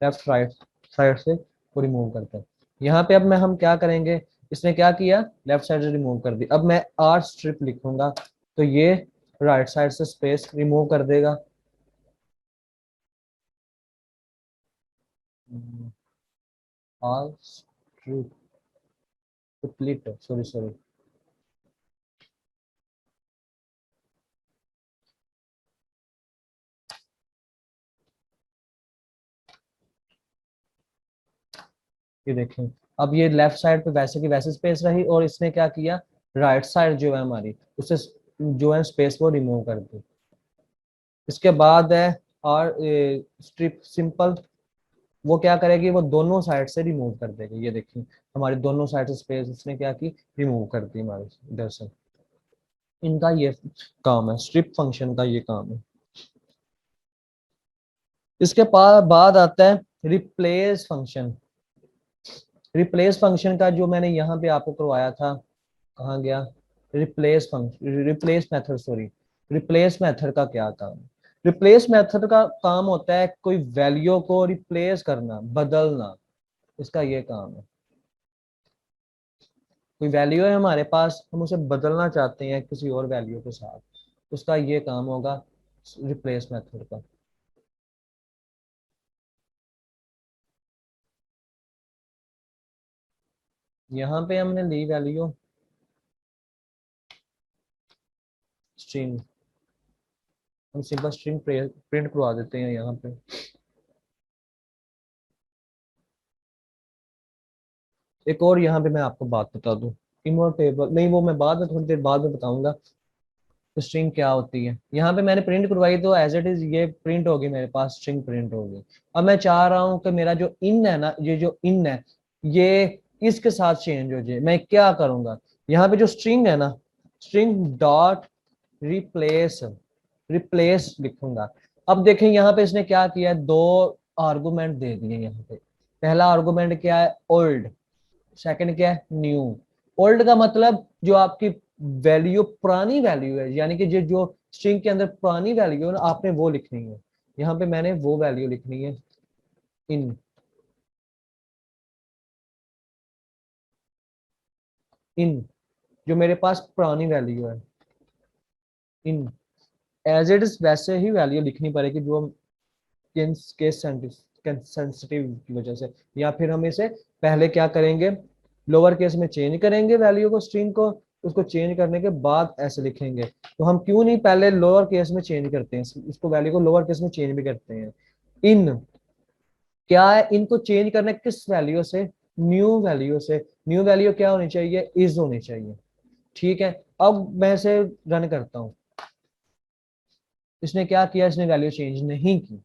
लेफ्ट राइट साइड से वो रिमूव करता है। यहाँ पे अब मैं हम क्या करेंगे, इसने क्या किया, लेफ्ट साइड से रिमूव कर दी। अब मैं आर स्ट्रिप लिखूंगा तो ये राइट साइड से स्पेस रिमूव कर देगा। R strip split, sorry sorry, ये देखें, अब ये लेफ्ट साइड पे वैसे की वैसे स्पेस रही, और इसने क्या किया, राइट साइड जो है हमारी उससे जो है स्पेस वो रिमूव कर दी। इसके बाद है आर स्ट्रिप सिंपल, वो क्या करेगी, वो दोनों साइड से रिमूव कर देगी। ये देखिए हमारी दोनों साइड से स्पेस उसने क्या की, रिमूव कर दी हमारे इधर से। इनका ये काम है, स्ट्रिप फंक्शन का ये काम है। इसके बाद आता है रिप्लेस फंक्शन। रिप्लेस फंक्शन का जो मैंने यहाँ पे आपको करवाया था, कहाँ गया, replace function, replace method, sorry, replace method का क्या काम है। रिप्लेस मेथड का काम होता है कोई वैल्यू को रिप्लेस करना, बदलना, इसका ये काम है। कोई वैल्यू है हमारे पास, हम उसे बदलना चाहते हैं किसी और वैल्यू के साथ, उसका ये काम होगा रिप्लेस मेथड का। यहाँ पे हमने ली वैल्यू स्ट्रिंग, हम सिंपल स्ट्रिंग प्रिंट करवा देते हैं यहाँ पे। एक और यहाँ पे मैं आपको बात बता दूं, इमोटेबल नहीं, वो मैं बाद में थोड़ी देर बाद में बताऊंगा तो स्ट्रिंग क्या होती है। यहाँ पे मैंने प्रिंट करवाई तो एज इट इज ये प्रिंट होगी मेरे पास, स्ट्रिंग प्रिंट होगी। अब मैं चाह रहा हूँ कि मेरा जो इन है ना, ये जो इन है ये इसके साथ चेंज हो जाए। मैं क्या करूंगा, यहाँ पे जो स्ट्रिंग है ना, स्ट्रिंग डॉट रिप्लेस, रिप्लेस लिखूंगा। अब देखें यहाँ पे इसने क्या किया है, दो आर्गुमेंट दे दिए यहाँ पे। पहला आर्गुमेंट क्या है, ओल्ड, सेकंड क्या है, न्यू। ओल्ड का मतलब जो आपकी वैल्यू पुरानी वैल्यू है, यानी कि जो स्ट्रिंग के अंदर पुरानी वैल्यू है ना, आपने वो लिखनी है। यहाँ पे मैंने वो वैल्यू लिखनी है, इन, इन जो मेरे पास पुरानी वैल्यू है, इन एज इट इज वैसे ही वैल्यू लिखनी पड़ेगी जो हम केस सेंसिटिव की वजह से। या फिर हम इसे पहले क्या करेंगे, लोअर केस में चेंज करेंगे वैल्यू को, स्ट्रिंग को, उसको चेंज करने के बाद ऐसे लिखेंगे। तो हम क्यों नहीं पहले लोअर केस में चेंज करते हैं इसको, वैल्यू को लोअर केस में चेंज भी करते हैं। इन क्या है, इनको चेंज करना है किस वैल्यू से, न्यू वैल्यू से। न्यू वैल्यू क्या होनी चाहिए, इज होनी चाहिए। ठीक है, अब मैं इसे रन करता हूँ। इसने क्या किया, इसने वैल्यू चेंज नहीं की।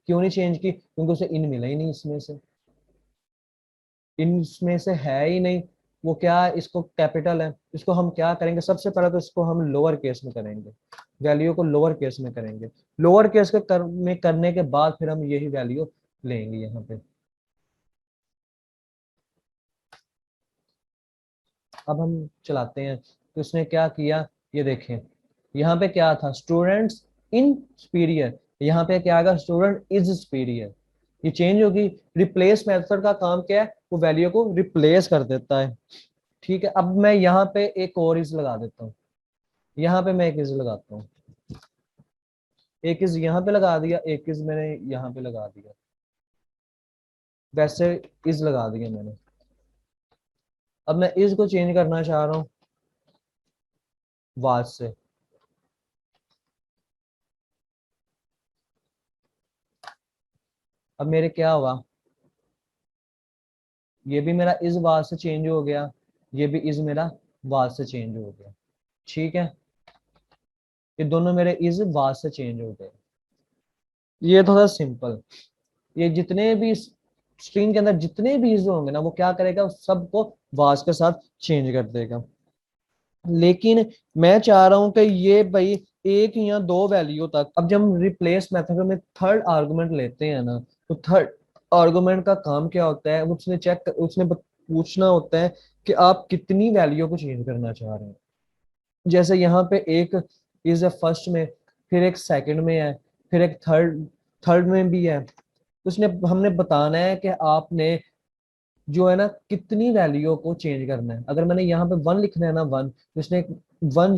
क्यों नहीं चेंज की, क्योंकि उसे इन मिला ही नहीं इसमें से, इनमें से है ही नहीं। वो क्या है, इसको कैपिटल है, इसको हम क्या करेंगे, सबसे पहले तो इसको हम लोअर केस में करेंगे, वैल्यू को लोअर केस में करेंगे। लोअर केस के में करने के बाद फिर हम यही वैल्यू लेंगे यहाँ पे। अब हम चलाते हैं तो इसने क्या किया, ये देखें यहाँ पे क्या था, स्टूडेंट्स इन सुपीरियर, यहाँ पे क्या आएगा, स्टूडेंट इज सुपीरियर। ये चेंज होगी। रिप्लेस मेथड का काम क्या है, वो वैल्यू को रिप्लेस कर देता है। ठीक है, अब मैं यहाँ पे एक और इज लगा देता हूँ, यहाँ पे मैं एक इज लगाता हूँ, एक इज यहाँ पे लगा दिया, एक इज मैंने यहाँ पे लगा दिया, वैसे इज लगा दिया मैंने। अब मैं इज को चेंज करना चाह रहा हूँ वाज से। अब मेरे क्या हुआ, ये भी मेरा इज वाज से चेंज हो गया, ये भी इज मेरा वाज से चेंज हो गया। ठीक है, ये दोनों मेरे इज वाज से चेंज हो गए। ये थोड़ा सिंपल, ये जितने भी स्ट्रिंग के अंदर जितने भी इज होंगे ना, वो क्या करेगा, उस सबको वाज के साथ चेंज कर देगा। लेकिन मैं चाह रहा हूं कि ये भाई एक या दो वैल्यू तक। अब जब हम रिप्लेस मेथड में थर्ड आर्गुमेंट लेते हैं ना, तो थर्ड आर्गुमेंट का काम क्या होता है, उसने पूछना होता है कि आप कितनी वैल्यू को चेंज करना चाह रहे हैं। जैसे यहाँ पे एक इज है फर्स्ट में, फिर एक सेकंड में है, फिर एक थर्ड थर्ड में भी है। तो उसने हमने बताना है कि आपने जो है ना कितनी वैल्यू को चेंज करना है। अगर मैंने यहाँ पे वन लिखना है ना, वन, तो इसने वन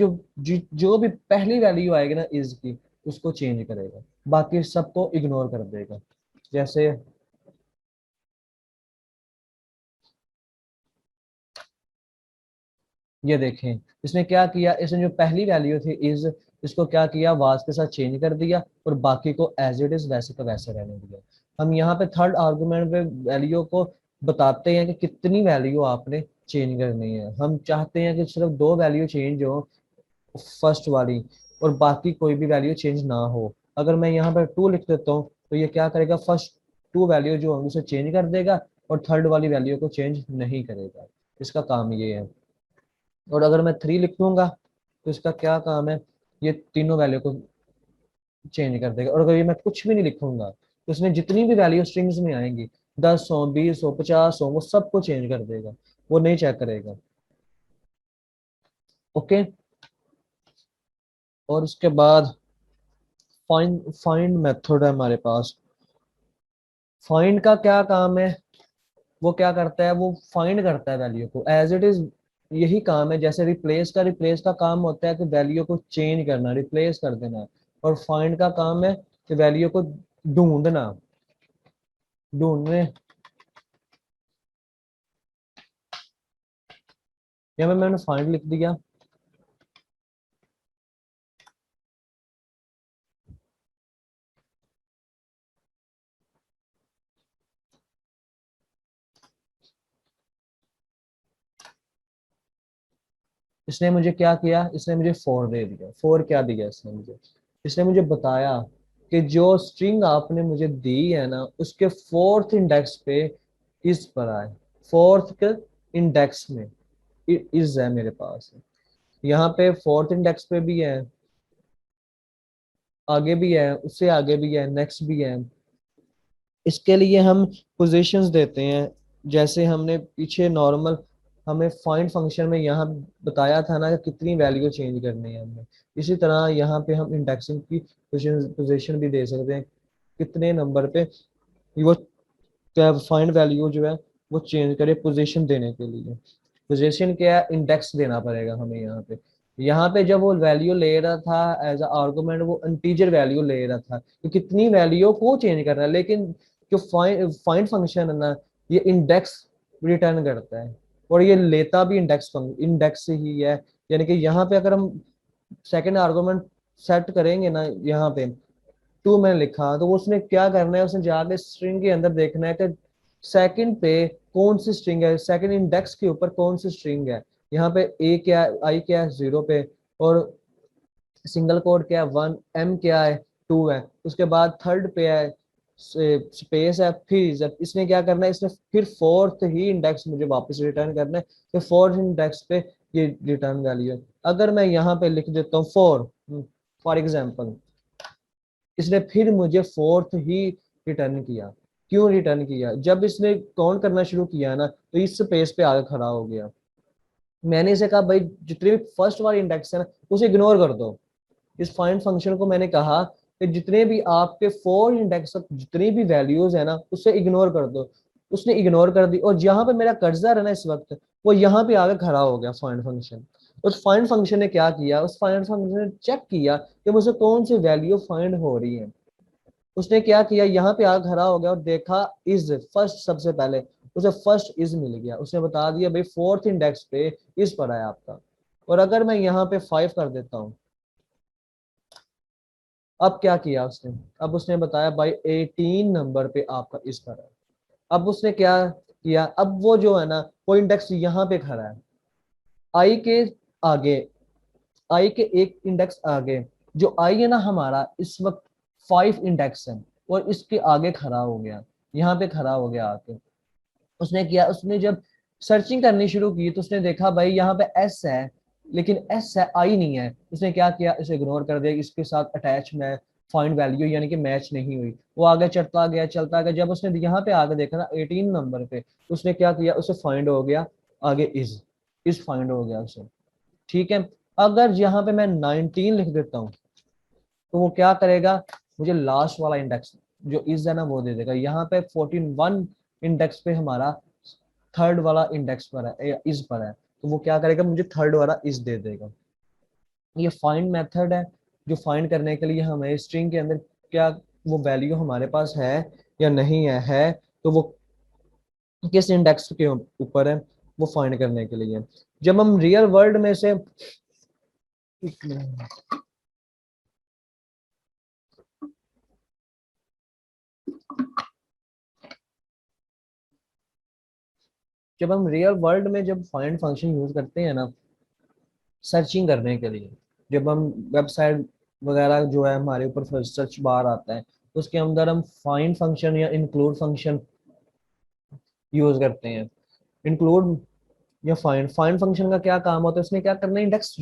जो भी पहली वैल्यू आएगी ना इज की, उसको चेंज करेगा, बाकी सबको इग्नोर कर देगा। जैसे ये देखें, इसने क्या किया, इसने जो पहली वैल्यू थी इज, इसको क्या किया, वाज के साथ चेंज कर दिया और बाकी को एज इट इज वैसे का वैसे रहने दिया। हम यहाँ पे थर्ड आर्गुमेंट पे वैल्यू को बताते हैं कि कितनी वैल्यू आपने चेंज करनी है। हम चाहते हैं कि सिर्फ दो वैल्यू चेंज हो, फर्स्ट वाली, और बाकी कोई भी वैल्यू चेंज ना हो। अगर मैं यहाँ पर टू लिख देता हूँ तो ये क्या करेगा, फर्स्ट टू वैल्यू जो होंगी उसे चेंज कर देगा और थर्ड वाली वैल्यू को चेंज नहीं करेगा। इसका काम ये है। और अगर मैं थ्री लिख दूंगा तो इसका क्या काम है, ये तीनों वैल्यू को चेंज कर देगा। और अगर ये मैं कुछ भी नहीं लिखूंगा तो इसमें जितनी भी वैल्यू स्ट्रिंग्स में आएंगी, 10 हो, 20 हो, 50 हो, वो सबको चेंज कर देगा, वो नहीं चेक करेगा। ओके, और उसके बाद फाइंड फाइंड मेथड है हमारे पास। फाइंड का क्या काम है, वो क्या करता है, वो फाइंड करता है वैल्यू को एज इट इज। यही काम है जैसे रिप्लेस का काम होता है कि वैल्यू को चेंज करना, रिप्लेस कर देना। और फाइंड का काम है कि वैल्यू को ढूंढना, ढूंढने। यहाँ पे मैंने फाइंड लिख दिया, इसने मुझे क्या किया, इसने मुझे 4 दे दिया। 4 क्या दिया इसने मुझे, इसने मुझे बताया कि जो स्ट्रिंग आपने मुझे दी है ना उसके 4th इंडेक्स पे इस पर आए, 4th के इंडेक्स में इज है मेरे पास। यहाँ पे 4th इंडेक्स पे भी है, आगे भी है, उससे आगे भी है, नेक्स्ट भी है। इसके लिए हम पोजीशंस देते हैं, जैसे हमने पीछे नॉर्मल हमें फाइंड फंक्शन में यहाँ बताया था ना कि कितनी वैल्यू चेंज करनी है हमने, इसी तरह यहाँ पे हम इंडेक्सिंग की पोजीशन भी दे सकते हैं, कितने नंबर पे वो क्या फाइंड वैल्यू जो है वो चेंज करे पोजीशन देने के लिए। पोजीशन क्या है, इंडेक्स देना पड़ेगा हमें यहाँ पे। यहाँ पे जब वो वैल्यू ले रहा था एज आर्गुमेंट, वो इंटीजर वैल्यू ले रहा था कि कितनी वैल्यू को चेंज करना है, लेकिन जो फाइंड फंक्शन है ना ये इंडेक्स रिटर्न करता है और ये लेता भी इंडेक्स से ही है। यानी कि यहाँ पे अगर हम सेकंड आर्गुमेंट सेट करेंगे ना, यहाँ पे 2 मैंने लिखा, तो उसने क्या करना है, उसने जाके स्ट्रिंग के अंदर देखना है कि सेकंड पे कौन सी स्ट्रिंग है, सेकंड इंडेक्स के ऊपर कौन सी स्ट्रिंग है। यहाँ पे ए क्या है, आई क्या है 0 पे, और सिंगल कोड क्या है 1, एम क्या है 2 है, उसके बाद थर्ड पे है स्पेस है, फिर जब इसने क्या करना है, इसने फिर 4th ही इंडेक्स मुझे वापस रिटर्न करना है, तो 4th इंडेक्स पे ये रिटर्न वैल्यू है। अगर मैं यहाँ पे लिख देता हूँ 4 फॉर एग्जाम्पल, इसने फिर मुझे 4th ही रिटर्न किया। क्यों रिटर्न किया, जब इसने काउंट करना शुरू किया ना तो इस स्पेस पे आगे खड़ा हो गया। मैंने इसे कहा भाई जितने भी फर्स्ट वाले इंडेक्स है ना उसे इग्नोर कर दो। इस फाइंड फंक्शन को मैंने कहा कि जितने भी आपके 4 इंडेक्स जितनी भी वैल्यूज है ना उसे इग्नोर कर दो। उसने इग्नोर कर दी और जहां पे मेरा कर्सर है ना इस वक्त वो यहाँ पे आगे खड़ा हो गया फाइंड फंक्शन। उस फाइंड फंक्शन ने क्या किया, उस फाइंड फंक्शन ने चेक किया कि मुझे कौन सी वैल्यू फाइंड हो रही है। उसने क्या किया, यहाँ पे आगे खड़ा हो गया और देखा इज फर्स्ट, सबसे पहले उसे फर्स्ट इज मिल गया। उसने बता दिया भाई 4th इंडेक्स पे इज पड़ा है आपका। और अगर मैं यहाँ पे 5 कर देता हूँ, अब क्या किया उसने, अब उसने बताया भाई 18 नंबर पे आपका इस पर है। अब उसने क्या किया, अब वो जो है ना वो इंडेक्स यहाँ पे खड़ा है, आई के आगे, आई के एक इंडेक्स आगे। जो आई है ना हमारा इस वक्त 5 इंडेक्स है और इसके आगे खड़ा हो गया, यहाँ पे खड़ा हो गया आके। उसने किया, उसने जब सर्चिंग करनी शुरू की तो उसने देखा भाई यहाँ पे एस है लेकिन एस है, आई नहीं है। उसने क्या किया, इसे इग्नोर कर दिया, इसके साथ अटैच में फाइंड वैल्यू यानी कि मैच नहीं हुई। वो आगे चलता गया चलता गया, जब उसने यहाँ पे आगे देखा ना 18 नंबर पे, उसने क्या किया, उसे फाइंड हो गया आगे इज फाइंड हो गया उसे। ठीक है, अगर यहाँ पे मैं 19 लिख देता हूँ तो वो क्या करेगा, मुझे लास्ट वाला इंडेक्स जो इज है ना वो दे देगा। यहाँ पे 14 इंडेक्स पे हमारा थर्ड वाला इंडेक्स पर है या इज पर है, तो वो क्या करेगा, मुझे थर्ड वाला इज दे देगा। ये फाइंड मेथड है जो फाइंड करने के लिए हमें स्ट्रिंग के अंदर क्या वो वैल्यू हमारे पास है या नहीं है तो वो किस इंडेक्स के ऊपर है, वो फाइंड करने के लिए। जब हम रियल वर्ल्ड में से जब हम रियल वर्ल्ड में जब फाइंड फंक्शन यूज करते हैं ना सर्चिंग करने के लिए, जब हम वेबसाइट वगैरह जो है हमारे ऊपर सर्च बार आता है उसके अंदर हम फाइंड फंक्शन या इंक्लूड फंक्शन यूज करते हैं। इंक्लूड या फाइंड फाइंड फंक्शन का क्या काम होता है, उसने क्या करना है, इंडेक्स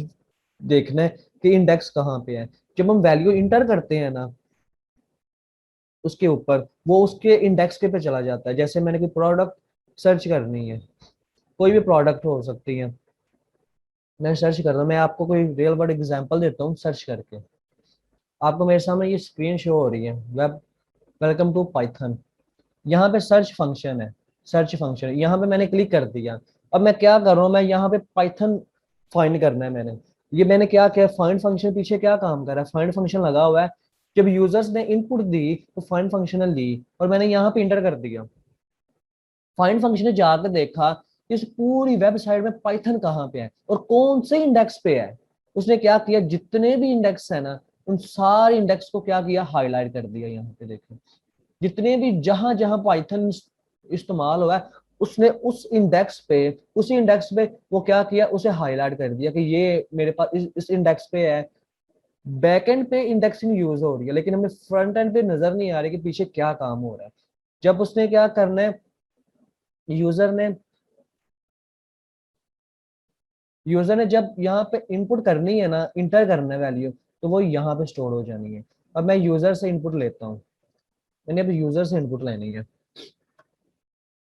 देखना है कि इंडेक्स कहाँ पे है। जब हम वैल्यू इंटर करते हैं ना उसके ऊपर, वो उसके इंडेक्स के पे चला जाता है। जैसे मैंने कोई प्रोडक्ट सर्च करनी है, कोई भी प्रोडक्ट हो सकती है, मैं सर्च कर रहा हूँ, मैं आपको कोई रियल वर्ल्ड एग्जांपल देता हूँ सर्च करके। आपको मेरे सामने ये स्क्रीन शो हो रही है, वेब वेलकम टू पाइथन। यहाँ पे सर्च फंक्शन है, सर्च फंक्शन यहाँ पे मैंने क्लिक कर दिया। अब मैं क्या कर रहा हूँ, मैं यहाँ पे पाइथन फाइंड करना है मैंने। ये मैंने क्या किया, फाइंड फंक्शन पीछे क्या काम कर रहा है, फाइंड फंक्शन लगा हुआ है। जब यूजर्स ने इनपुट दी तो फाइंड फंक्शन ने ली और मैंने यहाँ पे इंटर कर दिया। फाइंड फंक्शन ने जाकर देखा कि इस पूरी वेबसाइट में पाइथन कहाँ पे है और कौन से इंडेक्स पे है। उसने क्या किया, जितने भी इंडेक्स है ना उन सारे इंडेक्स को क्या किया, हाईलाइट कर दिया। यहाँ पे देखो जितने भी जहां जहां पाइथन इस्तेमाल हुआ है उसने उसी इंडेक्स पे वो क्या किया, उसे हाईलाइट कर दिया कि ये मेरे पास इस इंडेक्स पे है। बैकएंड पे इंडेक्सिंग यूज हो रही है, लेकिन हमें फ्रंट एंड पे नजर नहीं आ रही कि पीछे क्या काम हो रहा है। जब उसने क्या करना है, यूजर ने यूजर ने जब यहाँ पे इनपुट करनी है ना, इंटर करना है वैल्यू, तो वो यहाँ पे स्टोर हो जानी है। अब मैं यूजर से इनपुट लेता हूँ, मैंने अब यूजर से इनपुट लेनी है,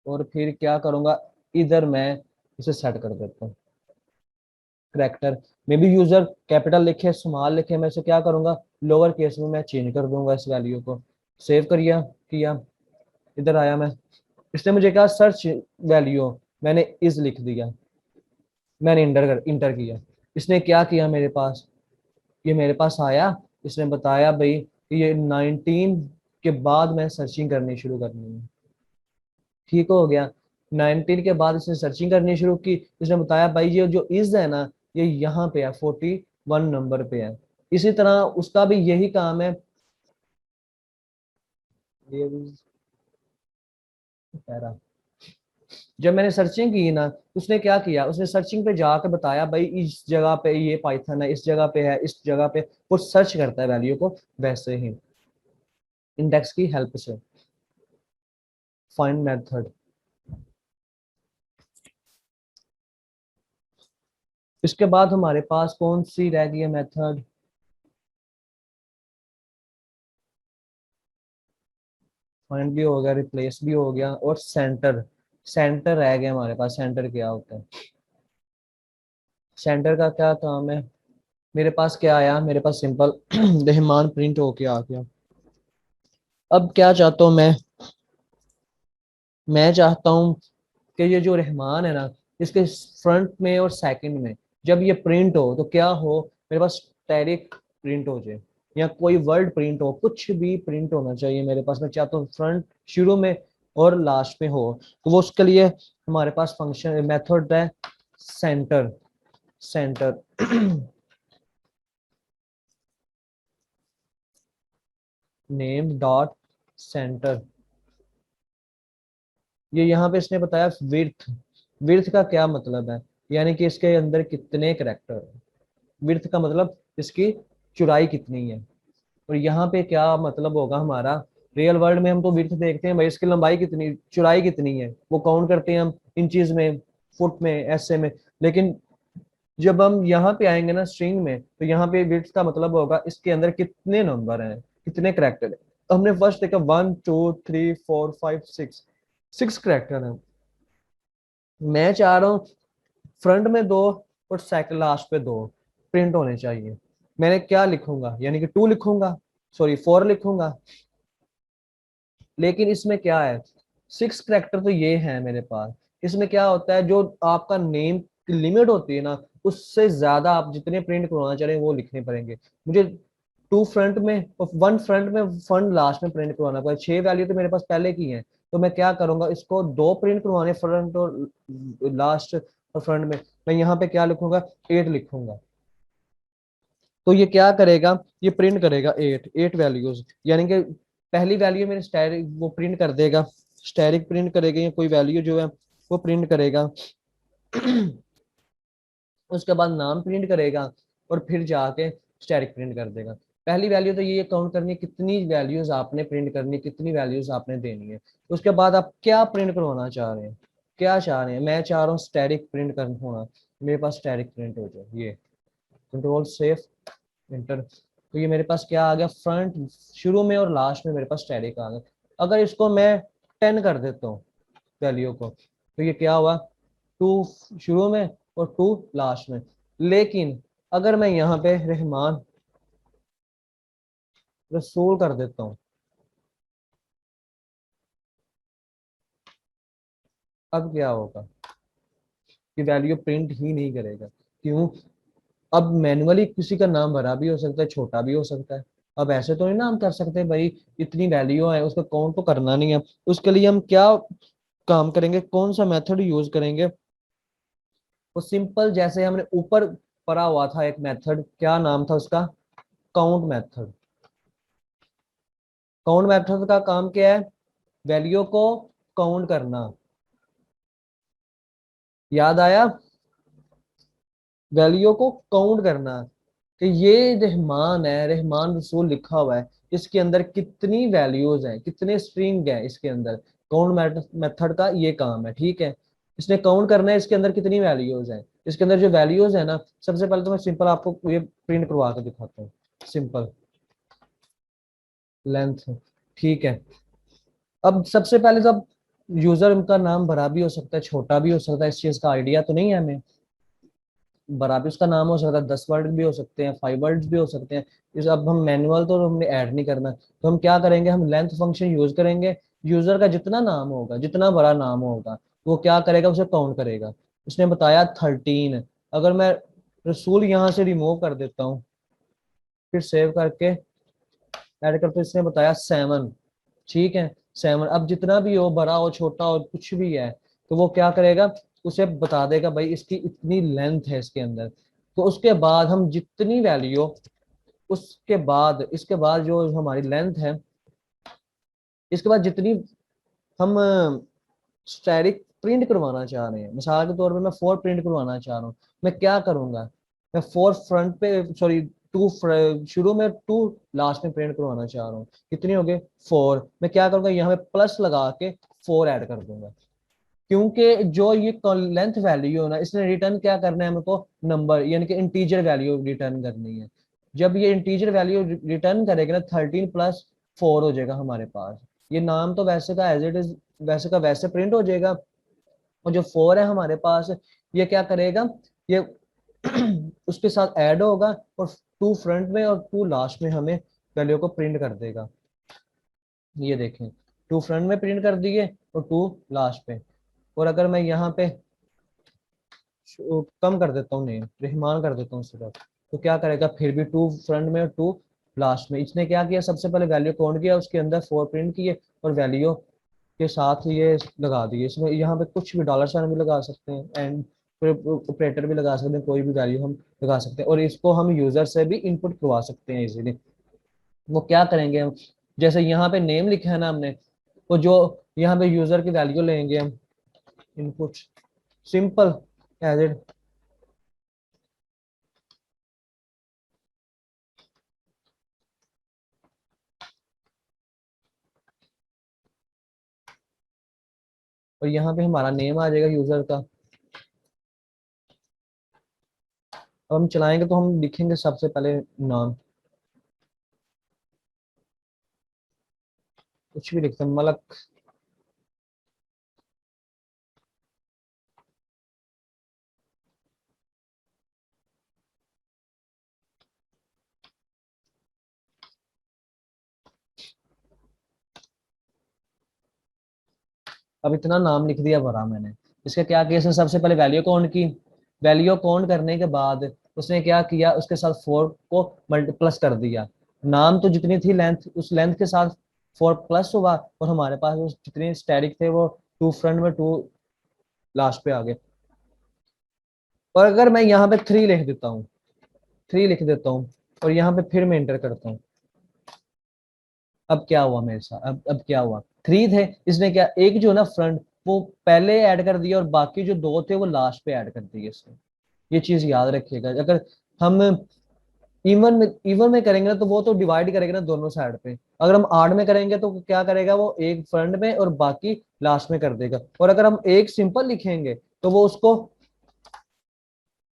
और फिर क्या करूंगा, इधर मैं इसे सेट कर देता हूँ। करेक्टर में भी यूजर कैपिटल लिखे स्मॉल लिखे, मैं इसे क्या करूंगा, लोअर केस में मैं चेंज कर दूंगा इस वैल्यू को। सेव करिए, किया, इधर आया मैं, इसने मुझे कहा सर्च वैल्यू, मैंने इज लिख दिया, मैंने इंटर किया। इसने क्या किया, मेरे पास ये मेरे पास आया, इसने बताया भाई कि ये 19 के बाद मैं सर्चिंग करनी शुरू करनी है। ठीक हो गया, 19 के बाद इसने सर्चिंग करनी शुरू की। इसने बताया भाई ये जो इज है ना, ये यहाँ पे है, 41 नंबर पे है। इसी तरह उसका भी यही काम है, ये भी कह रहा, जब मैंने सर्चिंग की ना, उसने क्या किया, उसने सर्चिंग पे जाकर बताया भाई इस जगह पे ये पाइथन है, इस जगह पे है, इस जगह पे, वो सर्च करता है वैल्यू को वैसे ही इंडेक्स की हेल्प से। फाइंड मेथड, इसके बाद हमारे पास कौन सी रह गई है मेथड, फाइंड भी हो गया, रिप्लेस भी हो गया, और सेंटर, सेंटर रह गया हमारे पास। सेंटर क्या होता है, सेंटर का क्या काम है, मेरे पास क्या आया, मेरे पास सिंपल रहमान प्रिंट होके आ गया। अब क्या चाहता हूँ मैं चाहता हूँ कि ये जो रहमान है ना, इसके फ्रंट में और सेकंड में जब ये प्रिंट हो तो क्या हो, मेरे पास स्टैटिक प्रिंट हो जाए, या कोई वर्ड प्रिंट हो, कुछ भी प्रिंट होना चाहिए मेरे पास। मैं चाहता हूँ फ्रंट, शुरू में और लास्ट में हो, तो वो उसके लिए हमारे पास फंक्शन मेथड है centre. Centre name dot centre, ये यहाँ पे इसने बताया विड्थ। विड्थ का क्या मतलब है, यानी कि इसके अंदर कितने करेक्टर है। विड्थ का मतलब इसकी चौड़ाई कितनी है। और यहाँ पे क्या मतलब होगा हमारा, रियल वर्ल्ड में हम तो विड्थ देखते हैं भाई, इसकी लंबाई कितनी, चौड़ाई कितनी है, वो काउंट करते हैं हम इंचेस में, फुट में, ऐसे में। लेकिन जब हम यहाँ पे आएंगे ना स्ट्रिंग में, तो यहाँ पे विड्थ का मतलब होगा इसके अंदर कितने नंबर हैं, कितने करेक्टर है। तो हमने फर्स्ट देखा 1 2 3 4 5 6, 6 करेक्टर है। मैं चाह रहा हूँ फ्रंट में दो और सेकंड लास्ट पे दो प्रिंट होने चाहिए। मैंने क्या लिखूंगा, यानी कि 2 लिखूंगा, सॉरी 4 लिखूंगा। लेकिन इसमें क्या है, 6 करेक्टर तो ये है मेरे पास। इसमें क्या होता है, जो आपका नेम की लिमिट होती है ना, उससे ज्यादा आप जितने प्रिंट करवाना चाह रहे हैं वो लिखने पड़ेंगे मुझे। 2 फ्रंट में और 1 फ्रंट में, 1 लास्ट में प्रिंट करवाना पड़ेगा। 6 वैल्यू तो मेरे पास पहले की है, तो मैं क्या करूंगा, इसको 2 प्रिंट करवाने, फ्रंट और लास्ट और फ्रंट में। मैं यहाँ पे क्या लिखूंगा, 8 लिखूंगा। तो ये क्या करेगा, ये प्रिंट करेगा 8 वैल्यूज, यानी कि पहली वैल्यू मेरे स्टैटिक वो प्रिंट कर देगा, स्टैटिक प्रिंट करेगा, या कोई वैल्यू जो है वो प्रिंट करेगा। उसके बाद नाम प्रिंट करेगा, और फिर जाके स्टैटिक प्रिंट कर देगा। पहली वैल्यू तो ये काउंट करनी है कितनी वैल्यूज आपने प्रिंट करनी, कितनी वैल्यूज आपने देनी है। उसके बाद आप क्या प्रिंट करवाना चाह रहे हैं, क्या चाह रहे हैं, मैं चाह रहा हूँ स्टैटिक प्रिंट कर होना, मेरे पास स्टैटिक प्रिंट हो जाए। ये कंट्रोल सेफ इंटर, तो ये मेरे पास क्या आ गया, फ्रंट, शुरू में और लास्ट में मेरे पास स्टैटिक आ गया। अगर इसको मैं 10 कर देता हूँ वैल्यू को, तो ये क्या हुआ, 2 शुरू में और 2 लास्ट में। लेकिन अगर मैं यहाँ पे रहमान रसूल कर देता हूँ, अब क्या होगा, कि वैल्यू प्रिंट ही नहीं करेगा। क्यों, अब मैनुअली किसी का नाम बड़ा भी हो सकता है, छोटा भी हो सकता है। अब ऐसे तो नहीं ना हम कर सकते भाई, इतनी वैल्यू है उसका काउंट तो करना नहीं है। उसके लिए हम क्या काम करेंगे, कौन सा मेथड यूज करेंगे, वो सिंपल, जैसे हमने ऊपर पढ़ा हुआ था एक मेथड, क्या नाम था उसका, काउंट मेथड। काउंट मेथड का काम क्या है, वैल्यू को काउंट करना। याद आया? वैल्यू को काउंट करना कि ये रहमान है, रहमान रसूल लिखा हुआ है, इसके अंदर कितनी वैल्यूज हैं, कितने स्ट्रिंग है इसके अंदर। काउंट मेथड का ये काम है, ठीक है। इसने काउंट करना है इसके अंदर कितनी वैल्यूज हैं। इसके अंदर जो वैल्यूज है ना, सबसे पहले तो मैं सिंपल आपको ये प्रिंट करवा के दिखाता हूँ। सिंपल लेंथ, ठीक है। अब सबसे पहले तो अब यूजर का नाम बड़ा भी हो सकता है, छोटा भी हो सकता है, इस चीज का आइडिया तो नहीं है हमें। बड़ा भी उसका नाम हो सकता है, 10 वर्ड भी हो सकते हैं, 5 वर्ड्स भी हो सकते हैं। इस अब हम मैनुअल तो हमने ऐड नहीं करना, तो हम क्या करेंगे, हम लेंथ फंक्शन यूज करेंगे। यूजर का जितना नाम होगा, जितना बड़ा नाम होगा, वो क्या करेगा, उसे काउंट करेगा। उसने बताया 13। अगर मैं रसूल यहाँ से रिमूव कर देता हूँ, फिर सेव करके ऐड करते, इसने बताया 7। ठीक है, 7। अब जितना भी हो, बड़ा हो छोटा हो कुछ भी है, तो वो क्या करेगा, उसे बता देगा भाई इसकी इतनी लेंथ है इसके अंदर। तो उसके बाद हम जितनी वैल्यू, उसके बाद इसके बाद जो हमारी लेंथ है, इसके बाद जितनी हम स्टैटिक प्रिंट करवाना चाह रहे हैं, मिसाल के तौर पे मैं 4 प्रिंट करवाना चाह रहा हूँ, मैं क्या करूंगा, मैं 4 फ्रंट पे, सॉरी 2 शुरू में, 2 लास्ट में प्रिंट करवाना चाह रहा हूँ। कितनी हो गए, 4। मैं क्या करूंगा, यहाँ पे प्लस लगा के 4 ऐड कर दूंगा। क्योंकि जो ये लेंथ वैल्यू है ना, इसने रिटर्न क्या करना है, हमको नंबर यानी कि इंटीजर वैल्यू रिटर्न करनी है। जब ये इंटीजर वैल्यू रिटर्न करेगा ना, 13 + 4 हो जाएगा हमारे पास। ये नाम तो वैसे का एज इट इज, वैसे का वैसे प्रिंट हो जाएगा। और जो 4 है हमारे पास, ये क्या करेगा, ये उसके साथ ऐड होगा, और 2 फ्रंट में और 2 लास्ट में हमें वैल्यू को प्रिंट कर देगा। ये देखें, 2 फ्रंट में प्रिंट कर दिए और 2 लास्ट पे। और अगर मैं यहाँ पे कम कर देता हूँ, नेम रहमान कर देता हूँ सिर्फ, तो क्या करेगा, फिर भी 2 फ्रंट में और 2 लास्ट में। इसने क्या किया, सबसे पहले वैल्यू काउंट किया, उसके अंदर 4 प्रिंट किए, और वैल्यू के साथ ये लगा दिए। इसमें यहाँ पे कुछ भी डॉलर साइन भी लगा सकते हैं, एंड ऑपरेटर भी लगा सकते हैं, कोई भी वैल्यू हम लगा सकते हैं। और इसको हम यूजर से भी इनपुट करवा सकते हैं इजीली। वो क्या करेंगे हम, जैसे यहाँ पे नेम लिखा है ना हमने, तो जो यहाँ पे यूजर की वैल्यू लेंगे हम, इनपुट सिंपल एज इट। और यहाँ पे हमारा नेम आ जाएगा यूजर का। अब हम चलाएंगे तो हम लिखेंगे सबसे पहले नाम, कुछ भी लिखते हैं, मलक। अब इतना नाम लिख दिया भरा मैंने। इसका क्या किया, इसने सबसे पहले वैल्यू काउंट की। वैल्यू काउंट करने के बाद उसने क्या किया, उसके साथ 4 को मल्टीप्लस कर दिया। नाम तो जितनी थी लेंथ, उस लेंथ के साथ 4 प्लस हुआ, और हमारे पास वो जितने स्टैटिक थे वो 2 फ्रंट में 2 लास्ट पे आ गए। और अगर मैं यहाँ पे 3 लिख देता हूँ, 3 लिख देता हूँ, और यहाँ पे फिर मैं इंटर करता हूँ, अब क्या हुआ मेरे साथ, अब क्या हुआ, 3 थे, इसने क्या, एक जो ना फ्रंट, वो पहले ऐड कर दिया, और बाकी जो 2 थे वो लास्ट पे ऐड कर दिए इसने। ये चीज याद रखिएगा। अगर हम इवन में करेंगे ना, तो वो तो डिवाइड करेगा ना दोनों साइड पे। अगर हम आड में करेंगे तो क्या करेगा, वो एक फ्रंट में और बाकी लास्ट में कर देगा। और अगर हम एक सिंपल लिखेंगे, तो वो उसको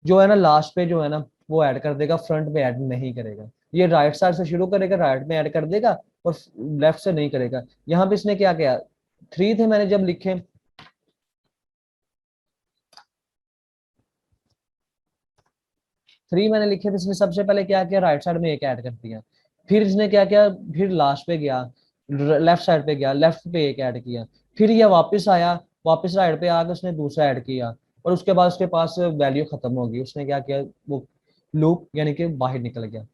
जो है ना लास्ट पे जो है ना, वो ऐड कर देगा, फ्रंट में ऐड नहीं करेगा। ये राइट साइड से शुरू करेगा, राइट में ऐड कर देगा, और लेफ्ट से नहीं करेगा। यहाँ पे इसने क्या किया, 3 थे मैंने जब लिखे, 3 मैंने लिखे, तो इसने सबसे पहले क्या किया, राइट साइड में एक ऐड कर दिया। फिर इसने क्या किया, फिर लास्ट पे गया, लेफ्ट साइड पे गया, लेफ्ट पे एक ऐड किया। फिर ये वापस आया, वापस राइट पे आके उसने दूसरा ऐड किया। और उसके बाद उसके पास वैल्यू खत्म हो गई। उसने क्या किया, वो लूप यानी कि बाहर निकल गया।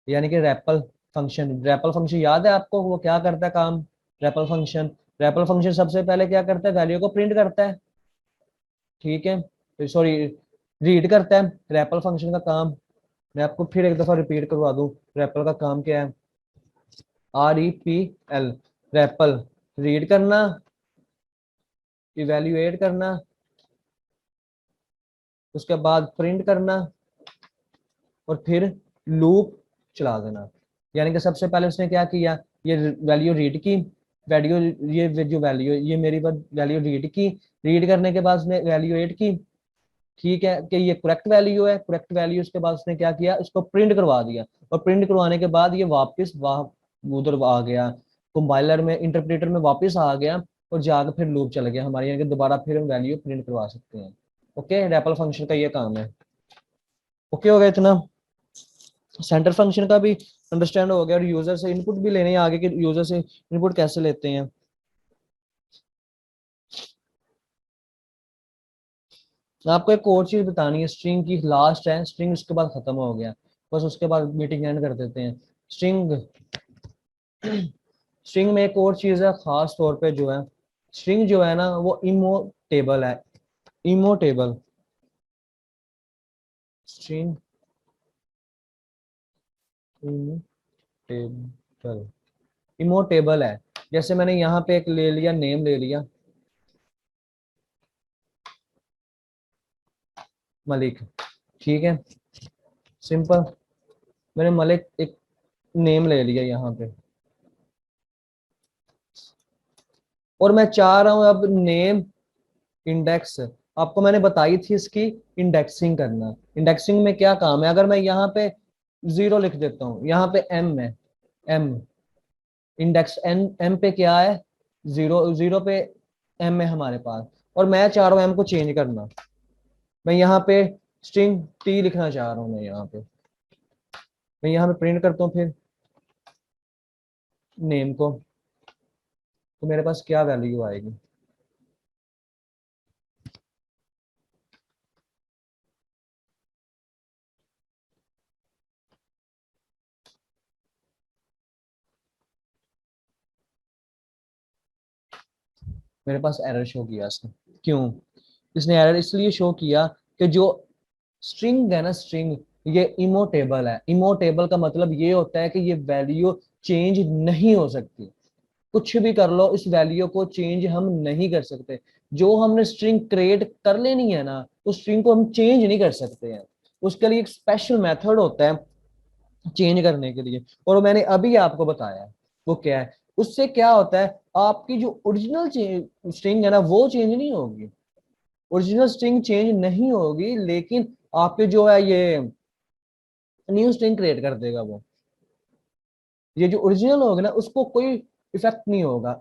यानी कि रैपल फंक्शन, रैपल फंक्शन याद है आपको, वो क्या करता है काम, रैपल फंक्शन। रैपल फंक्शन सबसे पहले क्या करता है, वैल्यू को प्रिंट करता है, ठीक है, सॉरी रीड करता है। रैपल फंक्शन का काम, मैं आपको फिर एक दफा रिपीट करवा दूं, रैपल का काम क्या है, REPL, रैपल, रीड करना, इवेल्युएट करना, उसके बाद प्रिंट करना और फिर लूप चला देना। यानी कि सबसे पहले उसने क्या किया, ये वैल्यू रीड की, वैल्यू ये जो वैल्यू ये मेरी वैल्यू रीड की, रीड करने के बाद उसने वैल्यू एड की, ठीक है कि ये करेक्ट वैल्यू है, करेक्ट वैल्यू उसके बाद उसने क्या किया, इसको प्रिंट करवा दिया, और प्रिंट करवाने के बाद ये वापस उधर आ गया, कंपाइलर में इंटरप्रेटर में वापस आ गया, और जाकर फिर लूप चल गया हमारे, यानी कि दोबारा फिर हम वैल्यू प्रिंट करवा सकते हैं। ओके, रेपल फंक्शन का ये काम है। ओके हो गया इतना। सेंटर फंक्शन का भी अंडरस्टैंड हो गया, और यूजर से इनपुट भी लेने हैं आगे के, यूजर से इनपुट कैसे लेते हैं। आपको एक और चीज बतानी है, स्ट्रिंग की लास्ट है, स्ट्रिंग उसके बाद खत्म हो गया, बस उसके बाद मीटिंग एंड कर देते हैं। स्ट्रिंग, स्ट्रिंग में एक और चीज है खास तौर पे जो है, स्ट्रिंग जो है ना वो इमोटेबल है। इमोटेबल, स्ट्रिंग इमोटेबल, इमोटेबल है। जैसे मैंने यहाँ पे एक ले लिया, नेम ले लिया मलिक, ठीक है, सिंपल, मैंने मलिक एक नेम ले लिया यहाँ पे, और मैं चाह रहा हूँ अब नेम इंडेक्स, आपको मैंने बताई थी इसकी इंडेक्सिंग करना। इंडेक्सिंग में क्या काम है, अगर मैं यहाँ पे 0 लिख देता हूँ, यहाँ पे m है, m इंडेक्स n, m पे क्या है, 0, 0 पे m है हमारे पास, और मैं चाह रहा हूँ m को चेंज करना, मैं यहाँ पे स्ट्रिंग t लिखना चाह रहा हूँ, मैं यहाँ पे प्रिंट करता हूँ फिर नेम को, तो मेरे पास क्या वैल्यू आएगी, मेरे पास एरर शो किया इसने। क्यों, इसने एरर इसलिए शो किया कि जो स्ट्रिंग है ना, स्ट्रिंग ये इमोटेबल है। इमोटेबल का मतलब ये होता है कि ये वैल्यू चेंज नहीं हो सकती, कुछ भी कर लो इस वैल्यू को चेंज हम नहीं कर सकते। जो हमने स्ट्रिंग क्रिएट कर लेनी है ना, उस स्ट्रिंग को हम चेंज नहीं कर सकते हैं, उसके लिए एक स्पेशल मेथड होता है चेंज करने के लिए, और वो मैंने अभी आपको बताया है। वो क्या है, उससे क्या होता है, आपकी जो ओरिजिनल स्ट्रिंग है ना वो चेंज नहीं होगी, ओरिजिनल स्ट्रिंग चेंज नहीं होगी, लेकिन आपके जो है ये न्यू स्ट्रिंग क्रिएट कर देगा वो, ये जो ओरिजिनल होगा ना उसको कोई इफेक्ट नहीं होगा।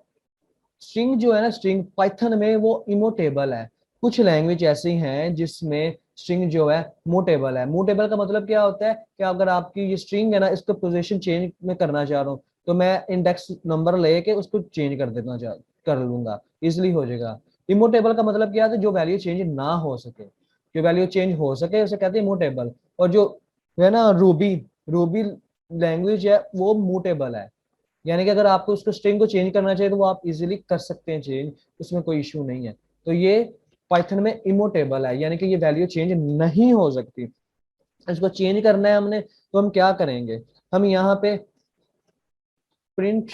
स्ट्रिंग जो है ना, स्ट्रिंग पाइथन में वो इमोटेबल है। कुछ लैंग्वेज ऐसी हैं जिसमें स्ट्रिंग जो है मोटेबल है। मोटेबल का मतलब क्या होता है कि अगर आपकी ये स्ट्रिंग है ना, इसको पोजीशन चेंज में करना चाह रहा हूँ, तो मैं इंडेक्स नंबर लेके उसको चेंज कर देना चाह कर लूंगा, इजिली हो जाएगा। इमोटेबल का मतलब क्या है, जो वैल्यू चेंज ना हो सके, जो वैल्यू चेंज हो सके उसे कहते हैं इमोटेबल। और जो है ना रूबी, रूबी लैंग्वेज है वो मूटेबल है, यानी कि अगर आपको उसको स्ट्रिंग को चेंज करना चाहिए तो वो आप इजीली कर सकते हैं चेंज, उसमें कोई इश्यू नहीं है। तो ये पाइथन में इमोटेबल है, यानी कि ये वैल्यू चेंज नहीं हो सकती। इसको चेंज करना है हमने, तो हम क्या करेंगे, हम यहाँ पे प्रिंट